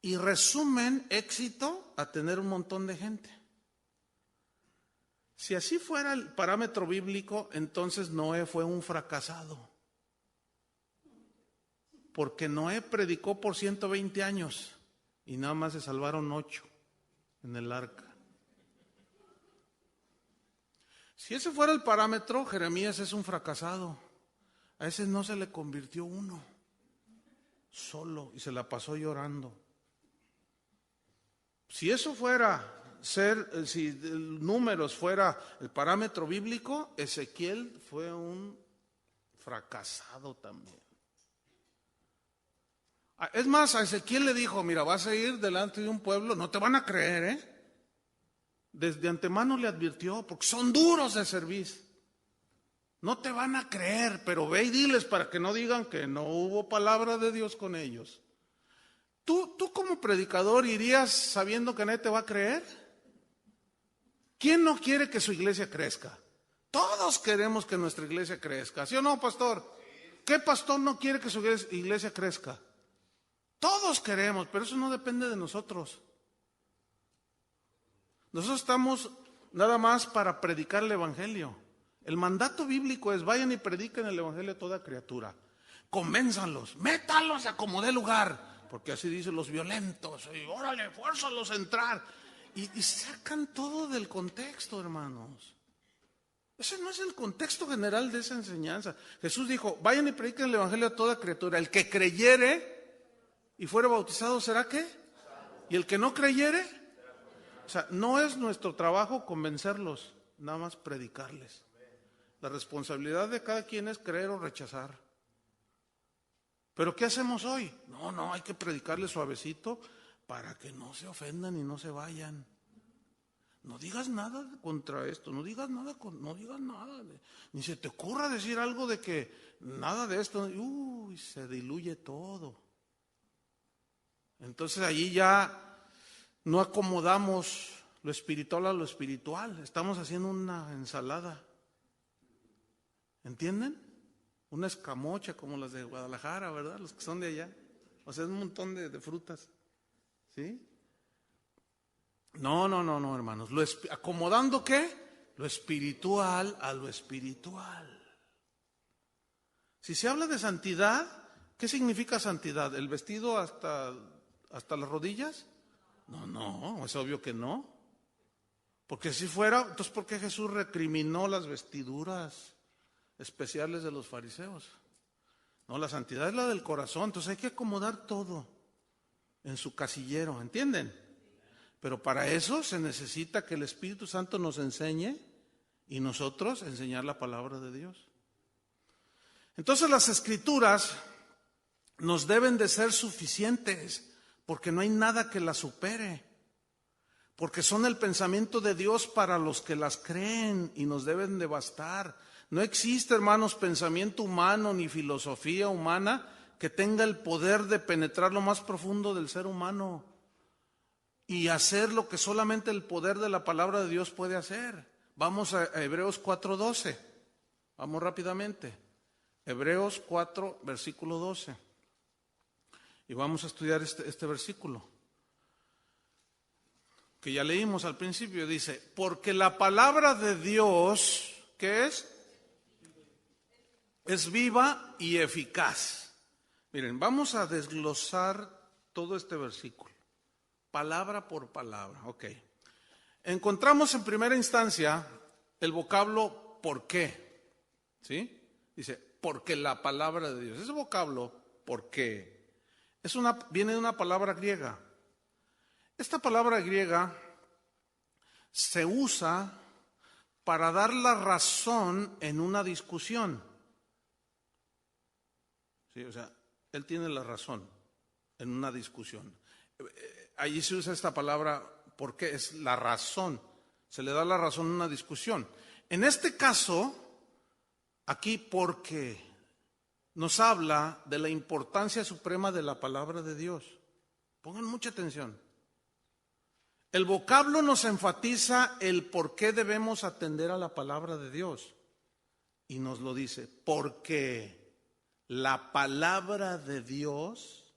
Y resumen éxito a tener un montón de gente. Si así fuera el parámetro bíblico, entonces Noé fue un fracasado. Porque Noé predicó por 120 años y nada más se salvaron 8 en el arca. Si ese fuera el parámetro, Jeremías es un fracasado. A ese no se le convirtió uno, solo, y se la pasó llorando. Si eso fuera si números fuera el parámetro bíblico, Ezequiel fue un fracasado también. Es más, a Ezequiel le dijo, mira, vas a ir delante de un pueblo, no te van a creer, Desde antemano le advirtió, porque son duros de servir. No te van a creer, pero ve y diles para que no digan que no hubo palabra de Dios con ellos. ¿Tú como predicador irías sabiendo que nadie te va a creer? ¿Quién no quiere que su iglesia crezca? Todos queremos que nuestra iglesia crezca, ¿sí o no, pastor? ¿Qué pastor no quiere que su iglesia crezca? Todos queremos, pero eso no depende de nosotros. Nosotros estamos nada más para predicar el evangelio. El mandato bíblico es vayan y prediquen el evangelio a toda criatura. Convénzanlos, métanlos a como dé lugar, porque así dicen los violentos, y órale, fuérzalos a entrar. Y sacan todo del contexto, hermanos. Ese no es el contexto general de esa enseñanza. Jesús dijo, vayan y prediquen el evangelio a toda criatura. El que creyere y fuere bautizado, ¿será qué? Y el que no creyere, o sea, no es nuestro trabajo convencerlos, nada más predicarles. La responsabilidad de cada quien es creer o rechazar. Pero ¿qué hacemos hoy? No, hay que predicarle suavecito para que no se ofendan y no se vayan. No digas nada contra esto, no digas nada, ni se te ocurra decir algo de que nada de esto, se diluye todo. Entonces allí ya no acomodamos lo espiritual a lo espiritual, estamos haciendo una ensalada. ¿Entienden? Una escamocha como las de Guadalajara, ¿verdad? Los que son de allá. O sea, es un montón de frutas. ¿Sí? No, hermanos. ¿Acomodando qué? Lo espiritual a lo espiritual. Si se habla de santidad, ¿qué significa santidad? ¿El vestido hasta las rodillas? No, es obvio que no. Porque si fuera, entonces ¿por qué Jesús recriminó las vestiduras especiales de los fariseos? No, la santidad es la del corazón, entonces hay que acomodar todo en su casillero, ¿entienden? Pero para eso se necesita que el Espíritu Santo nos enseñe y nosotros enseñar la palabra de Dios. Entonces las Escrituras nos deben de ser suficientes porque no hay nada que las supere. Porque son el pensamiento de Dios para los que las creen y nos deben de bastar. No existe, hermanos, pensamiento humano ni filosofía humana que tenga el poder de penetrar lo más profundo del ser humano y hacer lo que solamente el poder de la palabra de Dios puede hacer. Vamos a Hebreos 4:12. Vamos rápidamente. Hebreos 4, versículo 12. Y vamos a estudiar este versículo que ya leímos al principio. Dice, porque la palabra de Dios, ¿qué es? Es viva y eficaz. Miren, vamos a desglosar todo este versículo, palabra por palabra. Ok. Encontramos en primera instancia el vocablo ¿por qué? ¿Sí? Dice, porque la palabra de Dios. Ese vocablo, ¿por qué? Viene de una palabra griega. Esta palabra griega se usa para dar la razón en una discusión. Sí, o sea, él tiene la razón en una discusión. Allí se usa esta palabra porque es la razón. Se le da la razón en una discusión. En este caso, aquí porque nos habla de la importancia suprema de la palabra de Dios. Pongan mucha atención. El vocablo nos enfatiza el por qué debemos atender a la palabra de Dios. Y nos lo dice, porque la palabra de Dios,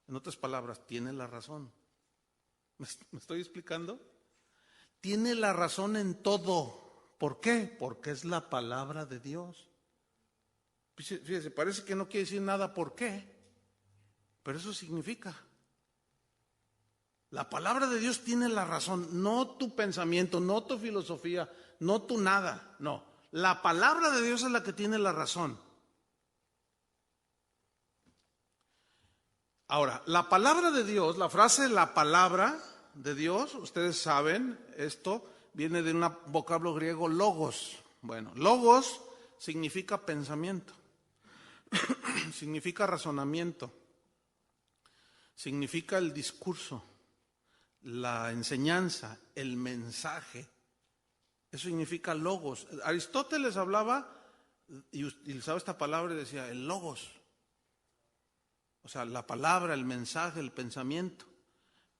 en otras palabras, tiene la razón. ¿Me estoy explicando? Tiene la razón en todo. ¿Por qué? Porque es la palabra de Dios. Fíjese, parece que no quiere decir nada por qué, pero eso significa. La palabra de Dios tiene la razón, no tu pensamiento, no tu filosofía, no tu nada, no. La palabra de Dios es la que tiene la razón. Ahora, la palabra de Dios, la frase la palabra de Dios, ustedes saben, esto viene de un vocablo griego logos. Bueno, logos significa pensamiento, significa razonamiento, significa el discurso, la enseñanza, el mensaje. Eso significa logos. Aristóteles hablaba y utilizaba esta palabra y decía el logos. O sea, la palabra, el mensaje, el pensamiento.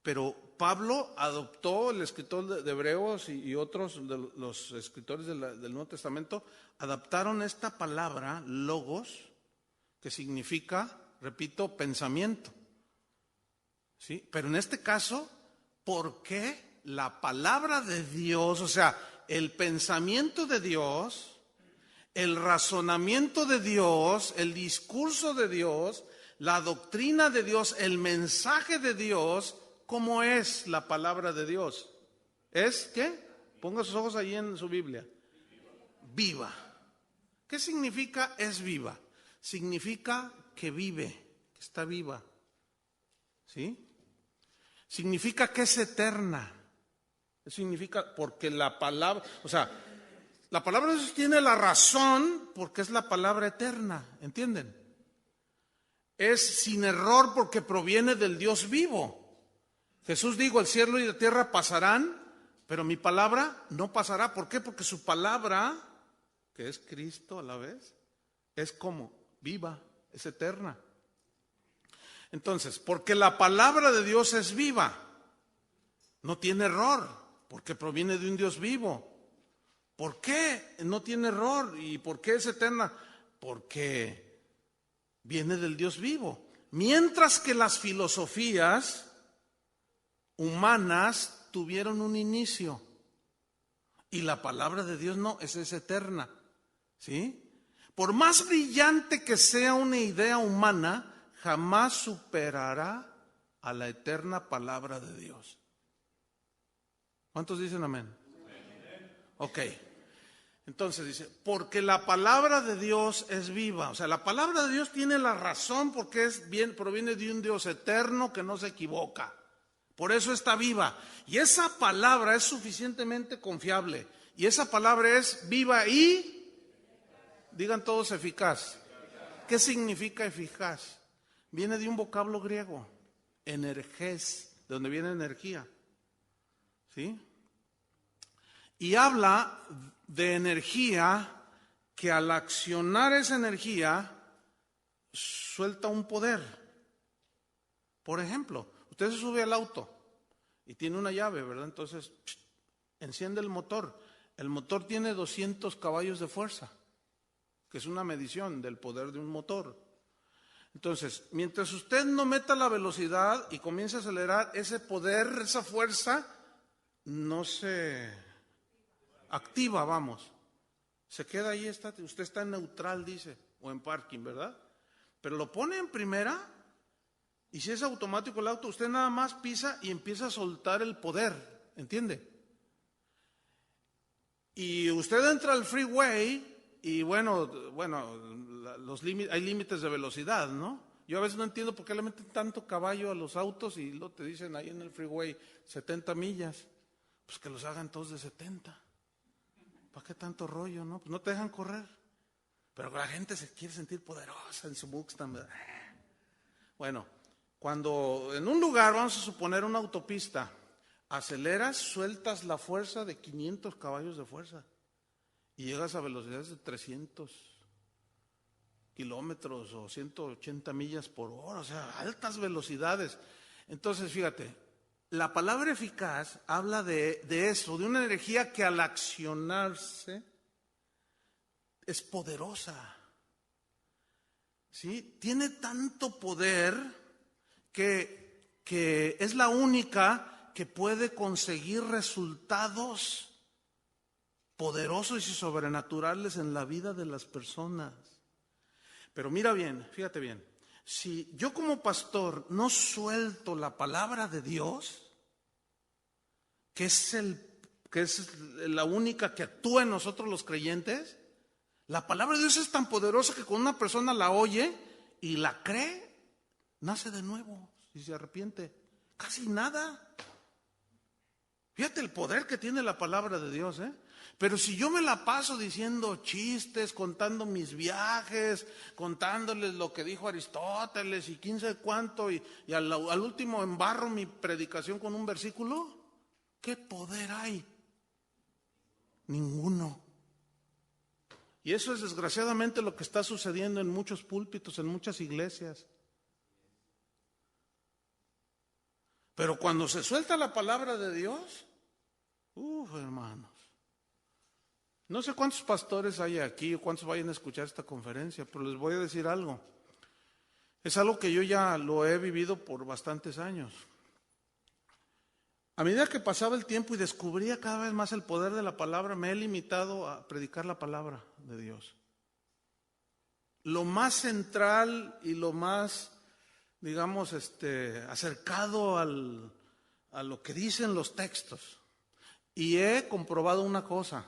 Pero Pablo adoptó, el escritor de Hebreos y otros de los escritores del Nuevo Testamento, adaptaron esta palabra, logos, que significa, repito, pensamiento. ¿Sí? Pero en este caso, ¿por qué la palabra de Dios, o sea, el pensamiento de Dios, el razonamiento de Dios, el discurso de Dios, la doctrina de Dios, el mensaje de Dios, ¿cómo es la palabra de Dios? ¿Es qué? Ponga sus ojos ahí en su Biblia. Viva. ¿Qué significa es viva? Significa que vive, que está viva. ¿Sí? Significa que es eterna. Eso significa porque la palabra, o sea, la palabra de Dios tiene la razón porque es la palabra eterna, ¿entienden? es sin error porque proviene del Dios vivo. Jesús dijo, el cielo y la tierra pasarán, pero mi palabra no pasará. ¿Por qué? Porque su palabra, que es Cristo a la vez, es como viva, es eterna. Entonces, porque la palabra de Dios es viva, no tiene error, porque proviene de un Dios vivo. ¿Por qué no tiene error? ¿Y por qué es eterna? Porque viene del Dios vivo. Mientras que las filosofías humanas tuvieron un inicio y la palabra de Dios no, esa es eterna. ¿Sí? Por más brillante que sea una idea humana, jamás superará a la eterna palabra de Dios. ¿Cuántos dicen amén? Ok. Entonces dice, porque la palabra de Dios es viva. O sea, la palabra de Dios tiene la razón porque proviene de un Dios eterno que no se equivoca. Por eso está viva. Y esa palabra es suficientemente confiable. Y esa palabra es viva y, digan todos, eficaz. ¿Qué significa eficaz? Viene de un vocablo griego, energés, de donde viene energía. ¿Sí? Y habla de energía que al accionar esa energía suelta un poder. Por ejemplo, usted se sube al auto y tiene una llave, ¿verdad? Entonces enciende el motor. El motor tiene 200 caballos de fuerza, que es una medición del poder de un motor. Entonces, mientras usted no meta la velocidad y comience a acelerar, ese poder, esa fuerza, no se activa, vamos. Se queda ahí, usted está en neutral, dice, o en parking, ¿verdad? Pero lo pone en primera y si es automático el auto, usted nada más pisa y empieza a soltar el poder, ¿entiende? Y usted entra al freeway y bueno, hay límites de velocidad, ¿no? Yo a veces no entiendo por qué le meten tanto caballo a los autos y lo te dicen ahí en el freeway 70 millas. Pues que los hagan todos de 70. ¿Para qué tanto rollo, no? Pues no te dejan correr. Pero la gente se quiere sentir poderosa en su Mustang. Bueno, cuando en un lugar, vamos a suponer una autopista, aceleras, sueltas la fuerza de 500 caballos de fuerza y llegas a velocidades de 300 kilómetros o 180 millas por hora, o sea, altas velocidades. Entonces, fíjate, la palabra eficaz habla de eso, de una energía que al accionarse es poderosa. ¿Sí? Tiene tanto poder que es la única que puede conseguir resultados poderosos y sobrenaturales en la vida de las personas. Pero mira bien, fíjate bien, si yo como pastor no suelto la palabra de Dios, que es la única que actúa en nosotros los creyentes, la palabra de Dios es tan poderosa que cuando una persona la oye y la cree, nace de nuevo y se arrepiente. Casi nada. Fíjate el poder que tiene la palabra de Dios, ¿eh? Pero si yo me la paso diciendo chistes, contando mis viajes, contándoles lo que dijo Aristóteles y quién sabe cuánto, y al último embarro mi predicación con un versículo, ¿qué poder hay? Ninguno. Y eso es desgraciadamente lo que está sucediendo en muchos púlpitos, en muchas iglesias. Pero cuando se suelta la palabra de Dios, hermanos, no sé cuántos pastores hay aquí o cuántos vayan a escuchar esta conferencia, pero les voy a decir algo. Es algo que yo ya lo he vivido por bastantes años. A medida que pasaba el tiempo y descubría cada vez más el poder de la palabra, me he limitado a predicar la palabra de Dios. Lo más central y lo más, digamos, acercado a lo que dicen los textos. Y he comprobado una cosa.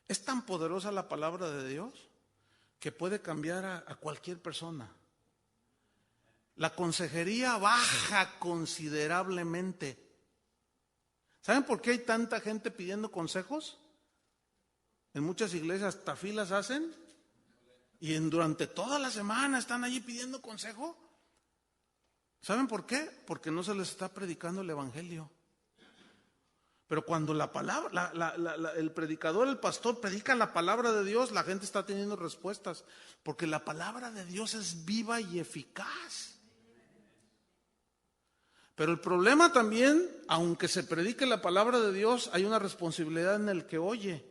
Es tan poderosa la palabra de Dios que puede cambiar a cualquier persona. La consejería baja considerablemente. ¿Saben por qué hay tanta gente pidiendo consejos? En muchas iglesias hasta filas hacen y durante toda la semana están allí pidiendo consejo. ¿Saben por qué? Porque no se les está predicando el evangelio. Pero cuando la palabra, el predicador, el pastor predica la palabra de Dios, la gente está teniendo respuestas, porque la palabra de Dios es viva y eficaz. Pero el problema también, aunque se predique la palabra de Dios, hay una responsabilidad en el que oye.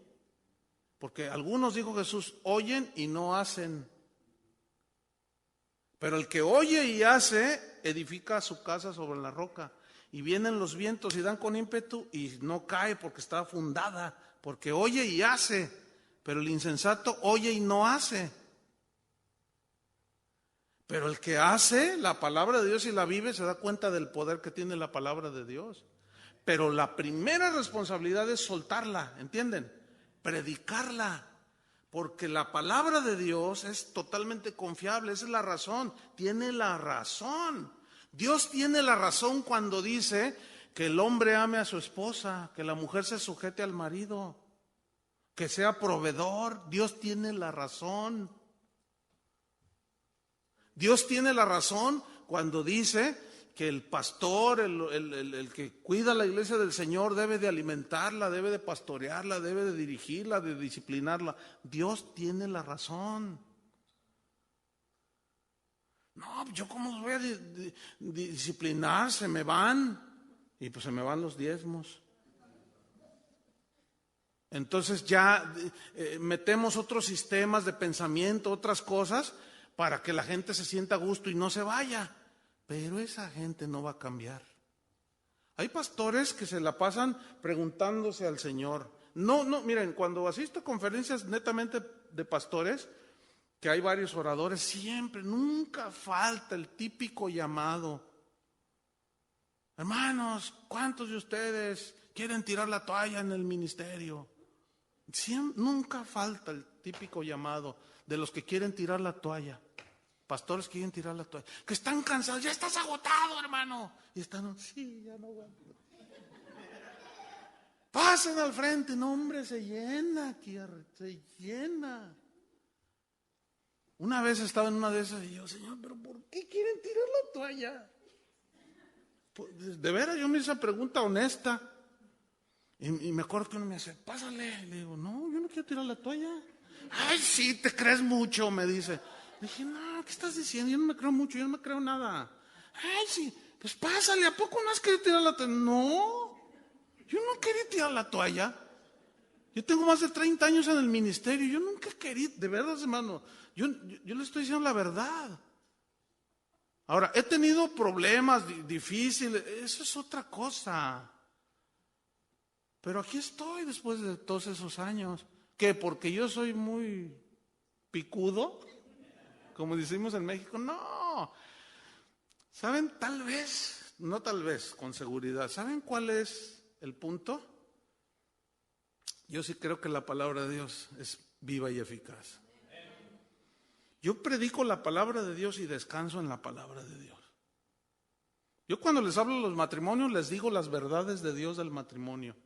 Porque algunos, dijo Jesús, oyen y no hacen. Pero el que oye y hace, edifica su casa sobre la roca. Y vienen los vientos y dan con ímpetu y no cae porque está fundada, porque oye y hace. Pero el insensato oye y no hace. Pero el que hace la palabra de Dios y la vive se da cuenta del poder que tiene la palabra de Dios. Pero la primera responsabilidad es soltarla, ¿entienden? Predicarla. Porque la palabra de Dios es totalmente confiable, esa es la razón, tiene la razón. Dios tiene la razón cuando dice que el hombre ame a su esposa, que la mujer se sujete al marido, que sea proveedor. Dios tiene la razón. Dios tiene la razón cuando dice que el pastor, el que cuida la iglesia del Señor debe de alimentarla, debe de pastorearla, debe de dirigirla, de disciplinarla. Dios tiene la razón. No, yo cómo los voy a disciplinar, se me van. Y pues se me van los diezmos. Entonces ya metemos otros sistemas de pensamiento, otras cosas, para que la gente se sienta a gusto y no se vaya. Pero esa gente no va a cambiar. Hay pastores que se la pasan preguntándose al Señor. No, miren, cuando asisto a conferencias netamente de pastores, que hay varios oradores, siempre, nunca falta el típico llamado. Hermanos, ¿cuántos de ustedes quieren tirar la toalla en el ministerio? Nunca falta el típico llamado de los que quieren tirar la toalla. Pastores que quieren tirar la toalla, que están cansados, ya estás agotado, hermano. Y están, sí, ya no aguanto. Pasen al frente, no, hombre, se llena aquí, se llena. Una vez estaba en una de esas y yo, Señor, pero ¿por qué quieren tirar la toalla? De veras, yo me hice esa pregunta honesta. Y me acuerdo que uno me dice, pásale. Y le digo, no, yo no quiero tirar la toalla. Ay, sí, te crees mucho, me dice. Le dije, no, ¿qué estás diciendo? Yo no me creo mucho, yo no me creo nada. Ay, sí, pues pásale, ¿a poco no has querido tirar la toalla? No, yo no quería tirar la toalla. Yo tengo más de 30 años en el ministerio, yo nunca quería, de verdad, hermano, yo le estoy diciendo la verdad. Ahora, he tenido problemas difíciles, eso es otra cosa. Pero aquí estoy después de todos esos años. ¿Qué? Porque yo soy muy picudo, como decimos en México. No. ¿Saben? Tal vez, no tal vez, con seguridad. ¿Saben cuál es el punto? Yo sí creo que la palabra de Dios es viva y eficaz. Yo predico la palabra de Dios y descanso en la palabra de Dios. Yo cuando les hablo de los matrimonios les digo las verdades de Dios del matrimonio.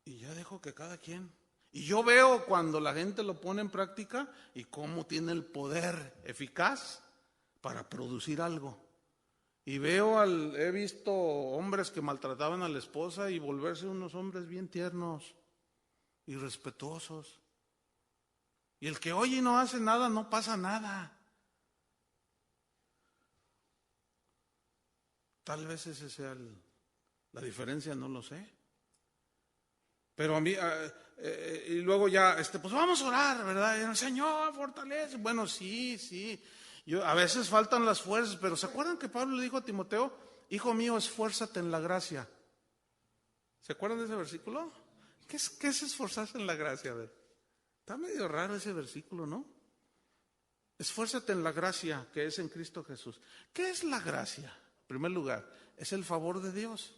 Y ya dejo que cada quien. Y yo veo cuando la gente lo pone en práctica y cómo tiene el poder eficaz para producir algo. Y he visto hombres que maltrataban a la esposa y volverse unos hombres bien tiernos y respetuosos. Y el que oye y no hace nada, no pasa nada. Tal vez ese sea la diferencia, no lo sé. Pero a mí, y luego ya, pues vamos a orar, ¿verdad? Y el Señor, fortalece. Bueno, sí. A veces faltan las fuerzas, pero ¿se acuerdan que Pablo le dijo a Timoteo, hijo mío, esfuérzate en la gracia? ¿Se acuerdan de ese versículo? ¿Qué es esforzarse en la gracia? A ver, está medio raro ese versículo, ¿no? Esfuérzate en la gracia que es en Cristo Jesús. ¿Qué es la gracia? En primer lugar, es el favor de Dios.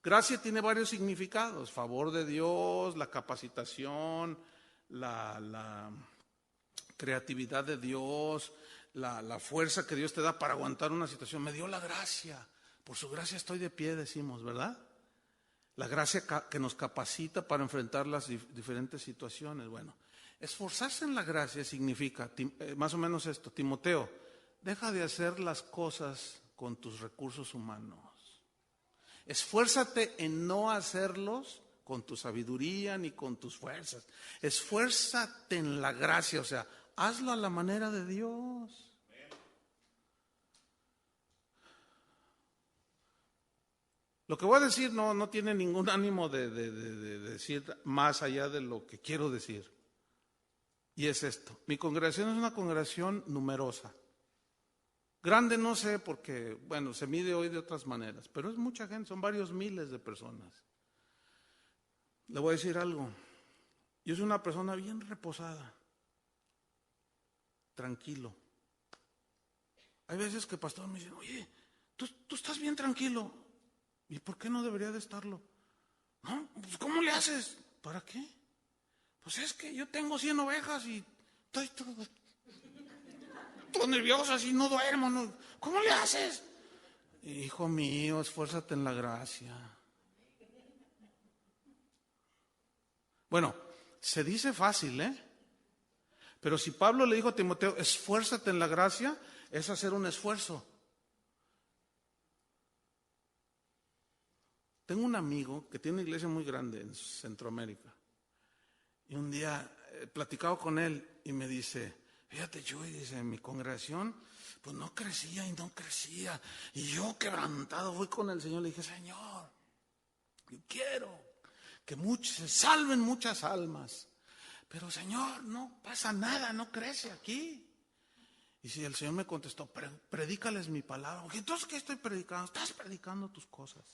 Gracia tiene varios significados: favor de Dios, la capacitación, la creatividad de Dios, la fuerza que Dios te da para aguantar una situación. Me dio la gracia, por su gracia estoy de pie, decimos, ¿verdad? La gracia que nos capacita para enfrentar las diferentes situaciones. Bueno, esforzarse en la gracia significa más o menos esto: Timoteo, deja de hacer las cosas con tus recursos humanos. Esfuérzate en no hacerlos con tu sabiduría ni con tus fuerzas. Esfuérzate en la gracia, o sea, hazlo a la manera de Dios. Lo que voy a decir no tiene ningún ánimo de decir más allá de lo que quiero decir. Y es esto: mi congregación es una congregación numerosa. Grande no sé porque, bueno, se mide hoy de otras maneras, pero es mucha gente, son varios miles de personas. Le voy a decir algo: yo soy una persona bien reposada, tranquilo. Hay veces que el pastor me dice: oye, tú estás bien tranquilo. ¿Y por qué no debería de estarlo? No, pues ¿cómo le haces? ¿Para qué? Pues es que yo tengo 100 ovejas y estoy todo nervioso, así no duermo. No. ¿Cómo le haces? Hijo mío, esfuérzate en la gracia. Bueno, se dice fácil, ¿eh? Pero si Pablo le dijo a Timoteo, esfuérzate en la gracia, es hacer un esfuerzo. Tengo un amigo que tiene una iglesia muy grande en Centroamérica. Y un día platicaba con él y me dice: fíjate, Chuy, dice, mi congregación pues no crecía y no crecía. Y yo quebrantado fui con el Señor, le dije: Señor, yo quiero que se salven muchas almas. Pero Señor, no pasa nada, no crece aquí. Y si el Señor me contestó: predícales mi palabra. Entonces, ¿qué estoy predicando? Estás predicando tus cosas.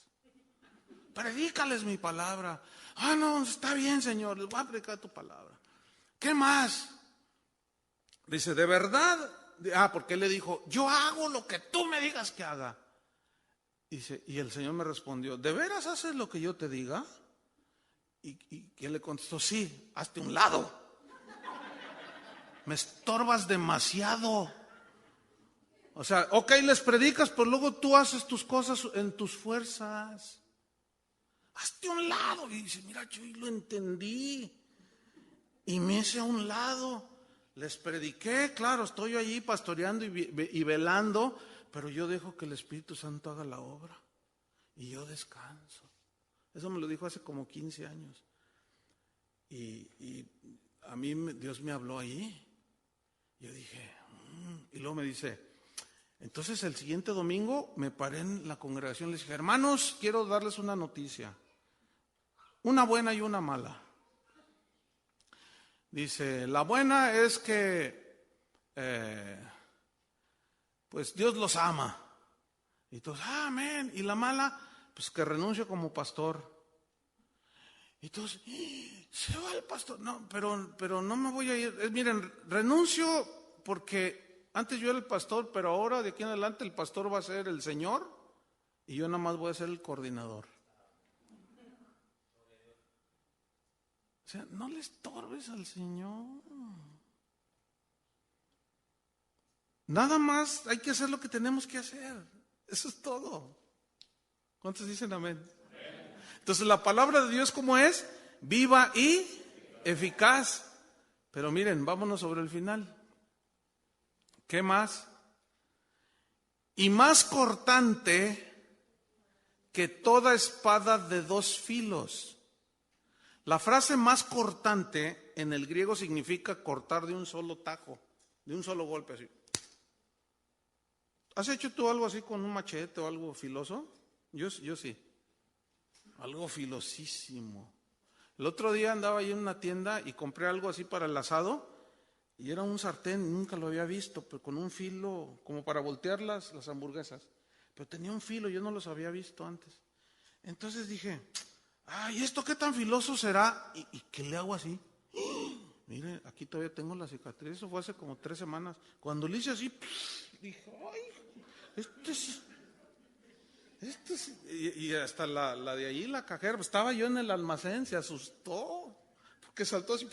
Predícales mi palabra. Ah, no, está bien, Señor, les voy a predicar tu palabra. ¿Qué más? Dice: de verdad. Porque él le dijo: yo hago lo que tú me digas que haga. Dice, y el Señor me respondió: ¿de veras haces lo que yo te diga? Y él le contestó: sí, hazte un lado. Me estorbas demasiado. O sea, ok, les predicas, pero luego tú haces tus cosas en tus fuerzas. Hazte un lado. Y dice: mira, yo lo entendí. Y me hice a un lado. Les prediqué, claro, estoy allí pastoreando y velando, pero yo dejo que el Espíritu Santo haga la obra. Y yo descanso. Eso me lo dijo hace como 15 años. Y a mí Dios me habló ahí. Yo dije, y luego me dice: entonces el siguiente domingo me paré en la congregación y les dije: hermanos, quiero darles una noticia. Una buena y una mala. Dice: la buena es que pues Dios los ama. Y todos: amén. Y la mala, pues que renuncio como pastor. Y todos: se va el pastor. No, pero no me voy a ir. Miren, renuncio porque antes yo era el pastor, pero ahora de aquí en adelante el pastor va a ser el Señor y yo nada más voy a ser el coordinador. O sea, no le estorbes al Señor. Nada más hay que hacer lo que tenemos que hacer. Eso es todo. ¿Cuántos dicen amén? Entonces la palabra de Dios, ¿cómo es? Viva y eficaz. Pero miren, vámonos sobre el final. ¿Qué más? Y más cortante que toda espada de 2 filos. La frase más cortante en el griego significa cortar de un solo tajo, de un solo golpe así. ¿Has hecho tú algo así con un machete o algo filoso? Yo sí. Algo filosísimo. El otro día andaba ahí en una tienda y compré algo así para el asado y era un sartén, nunca lo había visto, pero con un filo como para voltear las hamburguesas. Pero tenía un filo, yo no los había visto antes. Entonces dije: ¿y esto qué tan filoso será? ¿Y qué le hago así? Mire, aquí todavía tengo la cicatriz, eso fue hace como 3 semanas. Cuando le hice así, dije: ¡ay! Y hasta la de ahí, la cajera, pues estaba yo en el almacén, se asustó, porque saltó así.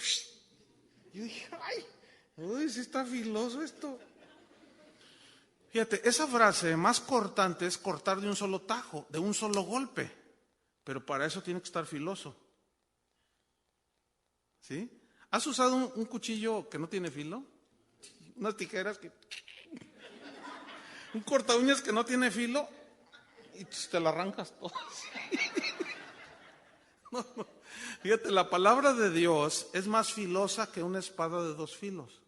Yo dije: ¡ay! Uy, sí está filoso esto. Fíjate, esa frase más cortante es cortar de un solo tajo, de un solo golpe. Pero para eso tiene que estar filoso. ¿Sí? ¿Has usado un cuchillo que no tiene filo? Unas tijeras que... Un corta uñas que no tiene filo y te la arrancas todo. No, no. Fíjate, la palabra de Dios es más filosa que una espada de dos filos,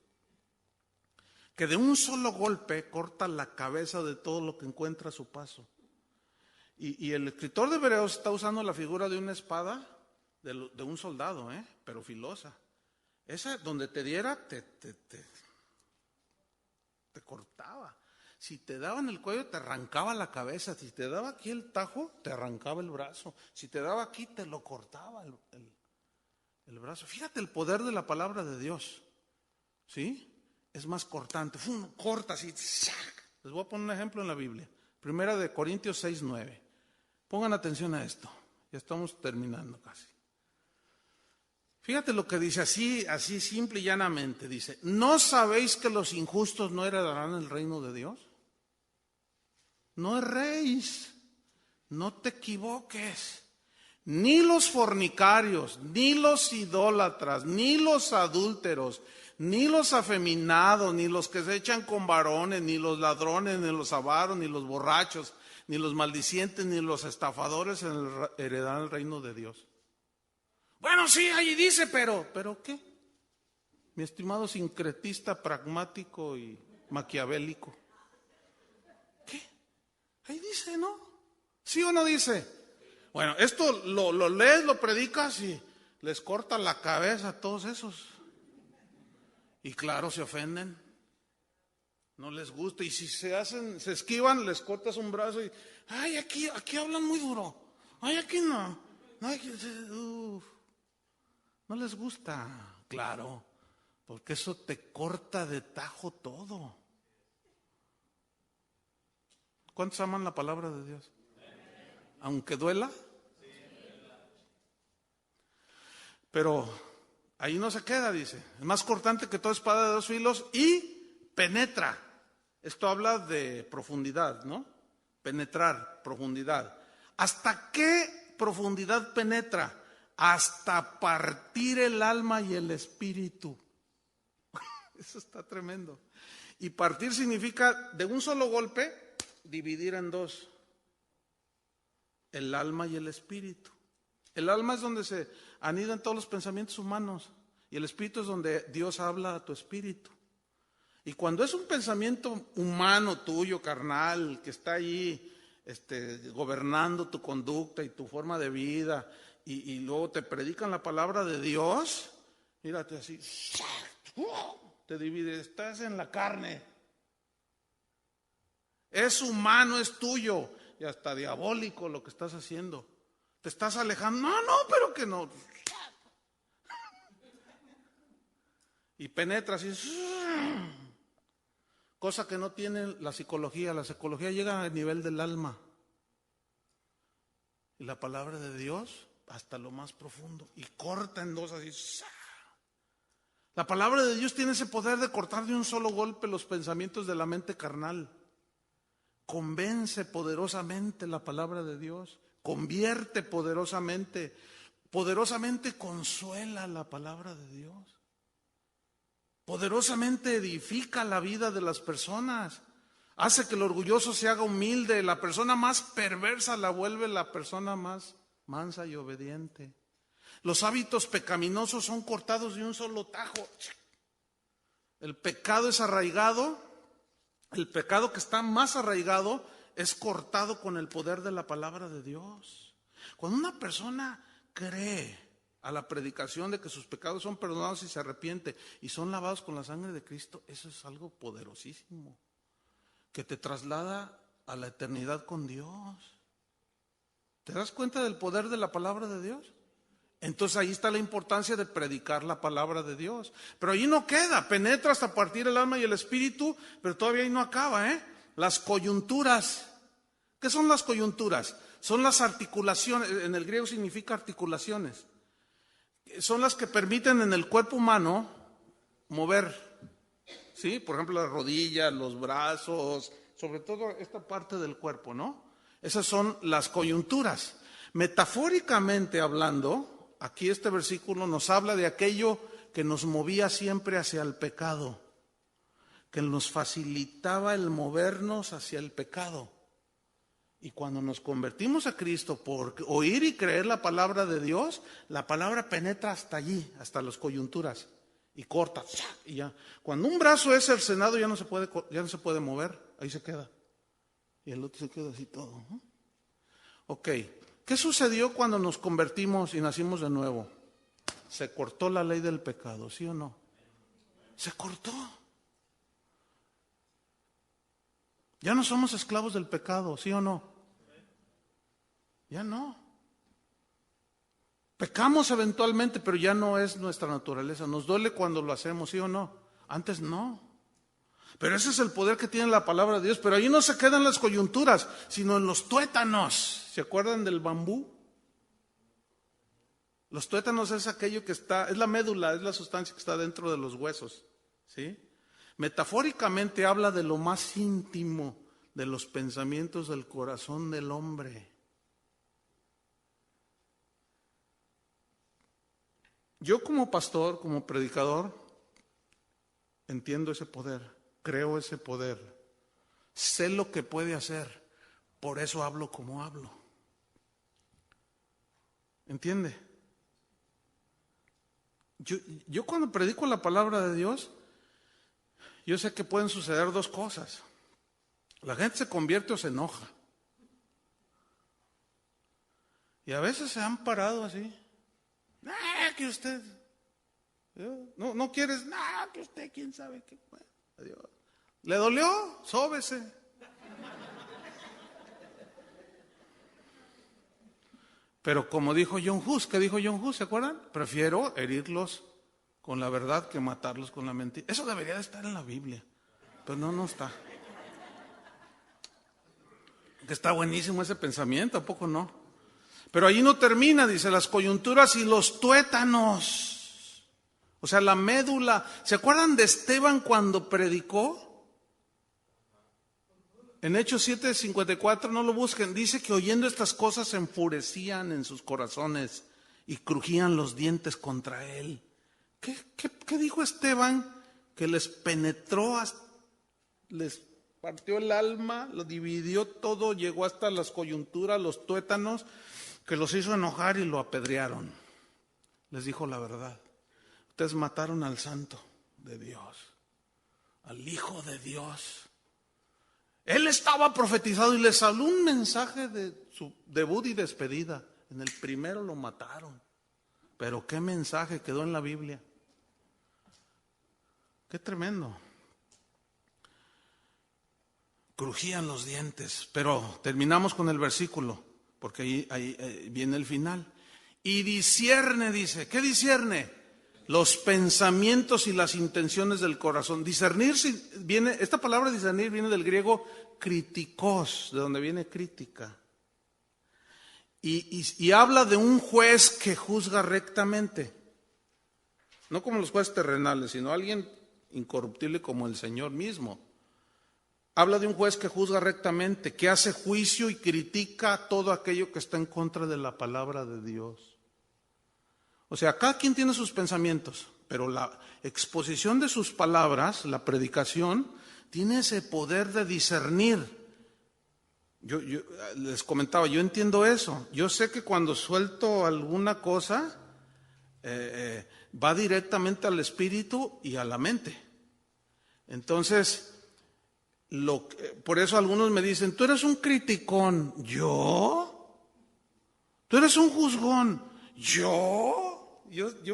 que de un solo golpe corta la cabeza de todo lo que encuentra a su paso. Y el escritor de Hebreos está usando la figura de una espada de un soldado, pero filosa. Esa donde te diera, te cortaba. Si te daba en el cuello, te arrancaba la cabeza. Si te daba aquí el tajo, te arrancaba el brazo. Si te daba aquí, te lo cortaba el brazo. Fíjate el poder de la palabra de Dios. ¿Sí? Es más cortante. Corta así. Les voy a poner un ejemplo en la Biblia. Primera de Corintios 6:9. Pongan atención a esto. Ya estamos terminando casi. Fíjate lo que dice así simple y llanamente. Dice, ¿no sabéis que los injustos no heredarán el reino de Dios? No erréis, no te equivoques. Ni los fornicarios, ni los idólatras, ni los adúlteros, ni los afeminados, ni los que se echan con varones, ni los ladrones, ni los avaros, ni los borrachos, ni los maldicientes, ni los estafadores heredarán el reino de Dios. Bueno, sí, ahí dice, ¿pero qué? Mi estimado sincretista, pragmático y maquiavélico. ¿Qué? Ahí dice, ¿no? ¿Sí o no dice? Bueno, esto lo lees, lo predicas y les corta la cabeza a todos esos. Y claro, se ofenden. No les gusta. Y si se esquivan, les cortas un brazo y, ay, aquí hablan muy duro. Ay, aquí no. No les gusta, claro, porque eso te corta de tajo todo. ¿Cuántos aman la palabra de Dios? Aunque duela. Pero ahí no se queda, dice. Es más cortante que toda espada de dos filos y penetra. Esto habla de profundidad, ¿no? Penetrar, profundidad. ¿Hasta qué profundidad penetra? Hasta partir el alma y el espíritu. Eso está tremendo. Y partir significa de un solo golpe dividir en dos el alma y el espíritu. El alma es donde se anidan todos los pensamientos humanos y el espíritu es donde Dios habla a tu espíritu. Y cuando es un pensamiento humano tuyo, carnal, que está allí gobernando tu conducta y tu forma de vida, y luego te predican la palabra de Dios, mírate así, te divide, estás en la carne. Es humano, es tuyo, y hasta diabólico lo que estás haciendo. Te estás alejando, no, pero que no. Y penetra así, cosa que no tiene la psicología. La psicología llega al nivel del alma. Y la palabra de Dios hasta lo más profundo y corta en dos así. La palabra de Dios tiene ese poder de cortar de un solo golpe los pensamientos de la mente carnal. Convence poderosamente la palabra de Dios, convierte poderosamente consuela la palabra de Dios, poderosamente edifica la vida de las personas, hace que el orgulloso se haga humilde, la persona más perversa la vuelve la persona más mansa y obediente. Los hábitos pecaminosos son cortados de un solo tajo. El pecado es arraigado, el pecado que está más arraigado es cortado con el poder de la palabra de Dios. Cuando una persona cree a la predicación de que sus pecados son perdonados y se arrepiente y son lavados con la sangre de Cristo, eso es algo poderosísimo, que te traslada a la eternidad con Dios. ¿Te das cuenta del poder de la palabra de Dios? Entonces ahí está la importancia de predicar la palabra de Dios. Pero ahí no queda, penetra hasta partir el alma y el espíritu, pero todavía ahí no acaba, Las coyunturas. ¿Qué son las coyunturas? Son las articulaciones, en el griego significa articulaciones. Son las que permiten en el cuerpo humano mover, ¿sí? Por ejemplo, las rodillas, los brazos, sobre todo esta parte del cuerpo, ¿no? Esas son las coyunturas. Metafóricamente hablando, aquí este versículo nos habla de aquello que nos movía siempre hacia el pecado, que nos facilitaba el movernos hacia el pecado. Y cuando nos convertimos a Cristo por oír y creer la palabra de Dios, la palabra penetra hasta allí, hasta las coyunturas, y corta, y ya. Cuando un brazo es cercenado ya no se puede mover, ahí se queda. Y el otro se queda así todo, ¿no? Ok, ¿qué sucedió cuando nos convertimos y nacimos de nuevo? Se cortó la ley del pecado, ¿sí o no? Se cortó. Ya no somos esclavos del pecado, ¿sí o no? Ya no. Pecamos eventualmente, pero ya no es nuestra naturaleza. Nos duele cuando lo hacemos, ¿sí o no? Antes no. Pero ese es el poder que tiene la palabra de Dios. Pero ahí no se quedan las coyunturas, sino en los tuétanos. ¿Se acuerdan del bambú? Los tuétanos es aquello que está, es la médula, es la sustancia que está dentro de los huesos, ¿sí? Metafóricamente habla de lo más íntimo de los pensamientos del corazón del hombre. Yo como pastor, como predicador, entiendo ese poder, creo ese poder, sé lo que puede hacer, por eso hablo como hablo. ¿Entiende? Yo cuando predico la palabra de Dios, yo sé que pueden suceder dos cosas. La gente se convierte o se enoja. Y a veces se han parado así. Que usted, no quieres, que usted, quién sabe qué. Bueno, adiós. ¿Le dolió? Sóbese. Pero como dijo John Hus, ¿qué dijo John Hus? ¿Se acuerdan? Prefiero herirlos con la verdad que matarlos con la mentira. Eso debería de estar en la Biblia, pero no está. Que está buenísimo ese pensamiento, ¿a poco no? Pero ahí no termina, dice, las coyunturas y los tuétanos. O sea, la médula. ¿Se acuerdan de Esteban cuando predicó? En Hechos 7:54, no lo busquen, dice que oyendo estas cosas se enfurecían en sus corazones y crujían los dientes contra él. ¿Qué dijo Esteban? Que les penetró, les partió el alma, lo dividió todo, llegó hasta las coyunturas, los tuétanos, que los hizo enojar y lo apedrearon. Les dijo la verdad. Ustedes mataron al Santo de Dios, al Hijo de Dios. Él estaba profetizado y les habló un mensaje de su debut y despedida. En el primero lo mataron. Pero qué mensaje quedó en la Biblia. Qué tremendo. Crujían los dientes. Pero terminamos con el versículo, porque ahí viene el final. Y discierne, dice. ¿Qué discierne? Los pensamientos y las intenciones del corazón. Discernir viene, esta palabra discernir viene del griego kritikos, de donde viene crítica. Y habla de un juez que juzga rectamente. No como los jueces terrenales, sino alguien incorruptible como el Señor mismo. Habla de un juez que juzga rectamente, que hace juicio y critica todo aquello que está en contra de la palabra de Dios. O sea, cada quien tiene sus pensamientos, pero la exposición de sus palabras, la predicación, tiene ese poder de discernir. Yo les comentaba, yo entiendo eso. Yo sé que cuando suelto alguna cosa, va directamente al espíritu y a la mente. Entonces, por eso algunos me dicen, tú eres un criticón. ¿Yo? ¿Tú eres un juzgón? ¿Yo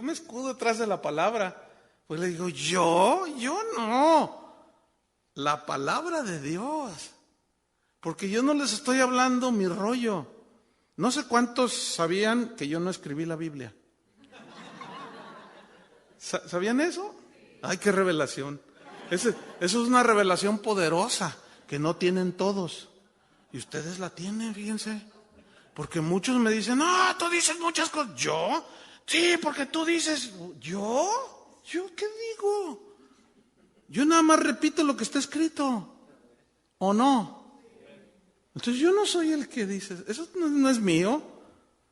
me escudo detrás de la palabra. Pues le digo, yo no. La palabra de Dios. Porque yo no les estoy hablando mi rollo. No sé cuántos sabían que yo no escribí la Biblia. ¿Sabían eso? Ay, qué revelación. Eso es una revelación poderosa que no tienen todos. Y ustedes la tienen, fíjense. Porque muchos me dicen, no, tú dices muchas cosas. ¿Yo? Sí, porque tú dices, ¿yo? ¿Yo qué digo? Yo nada más repito lo que está escrito. ¿O no? Entonces yo no soy el que dice, eso no es mío.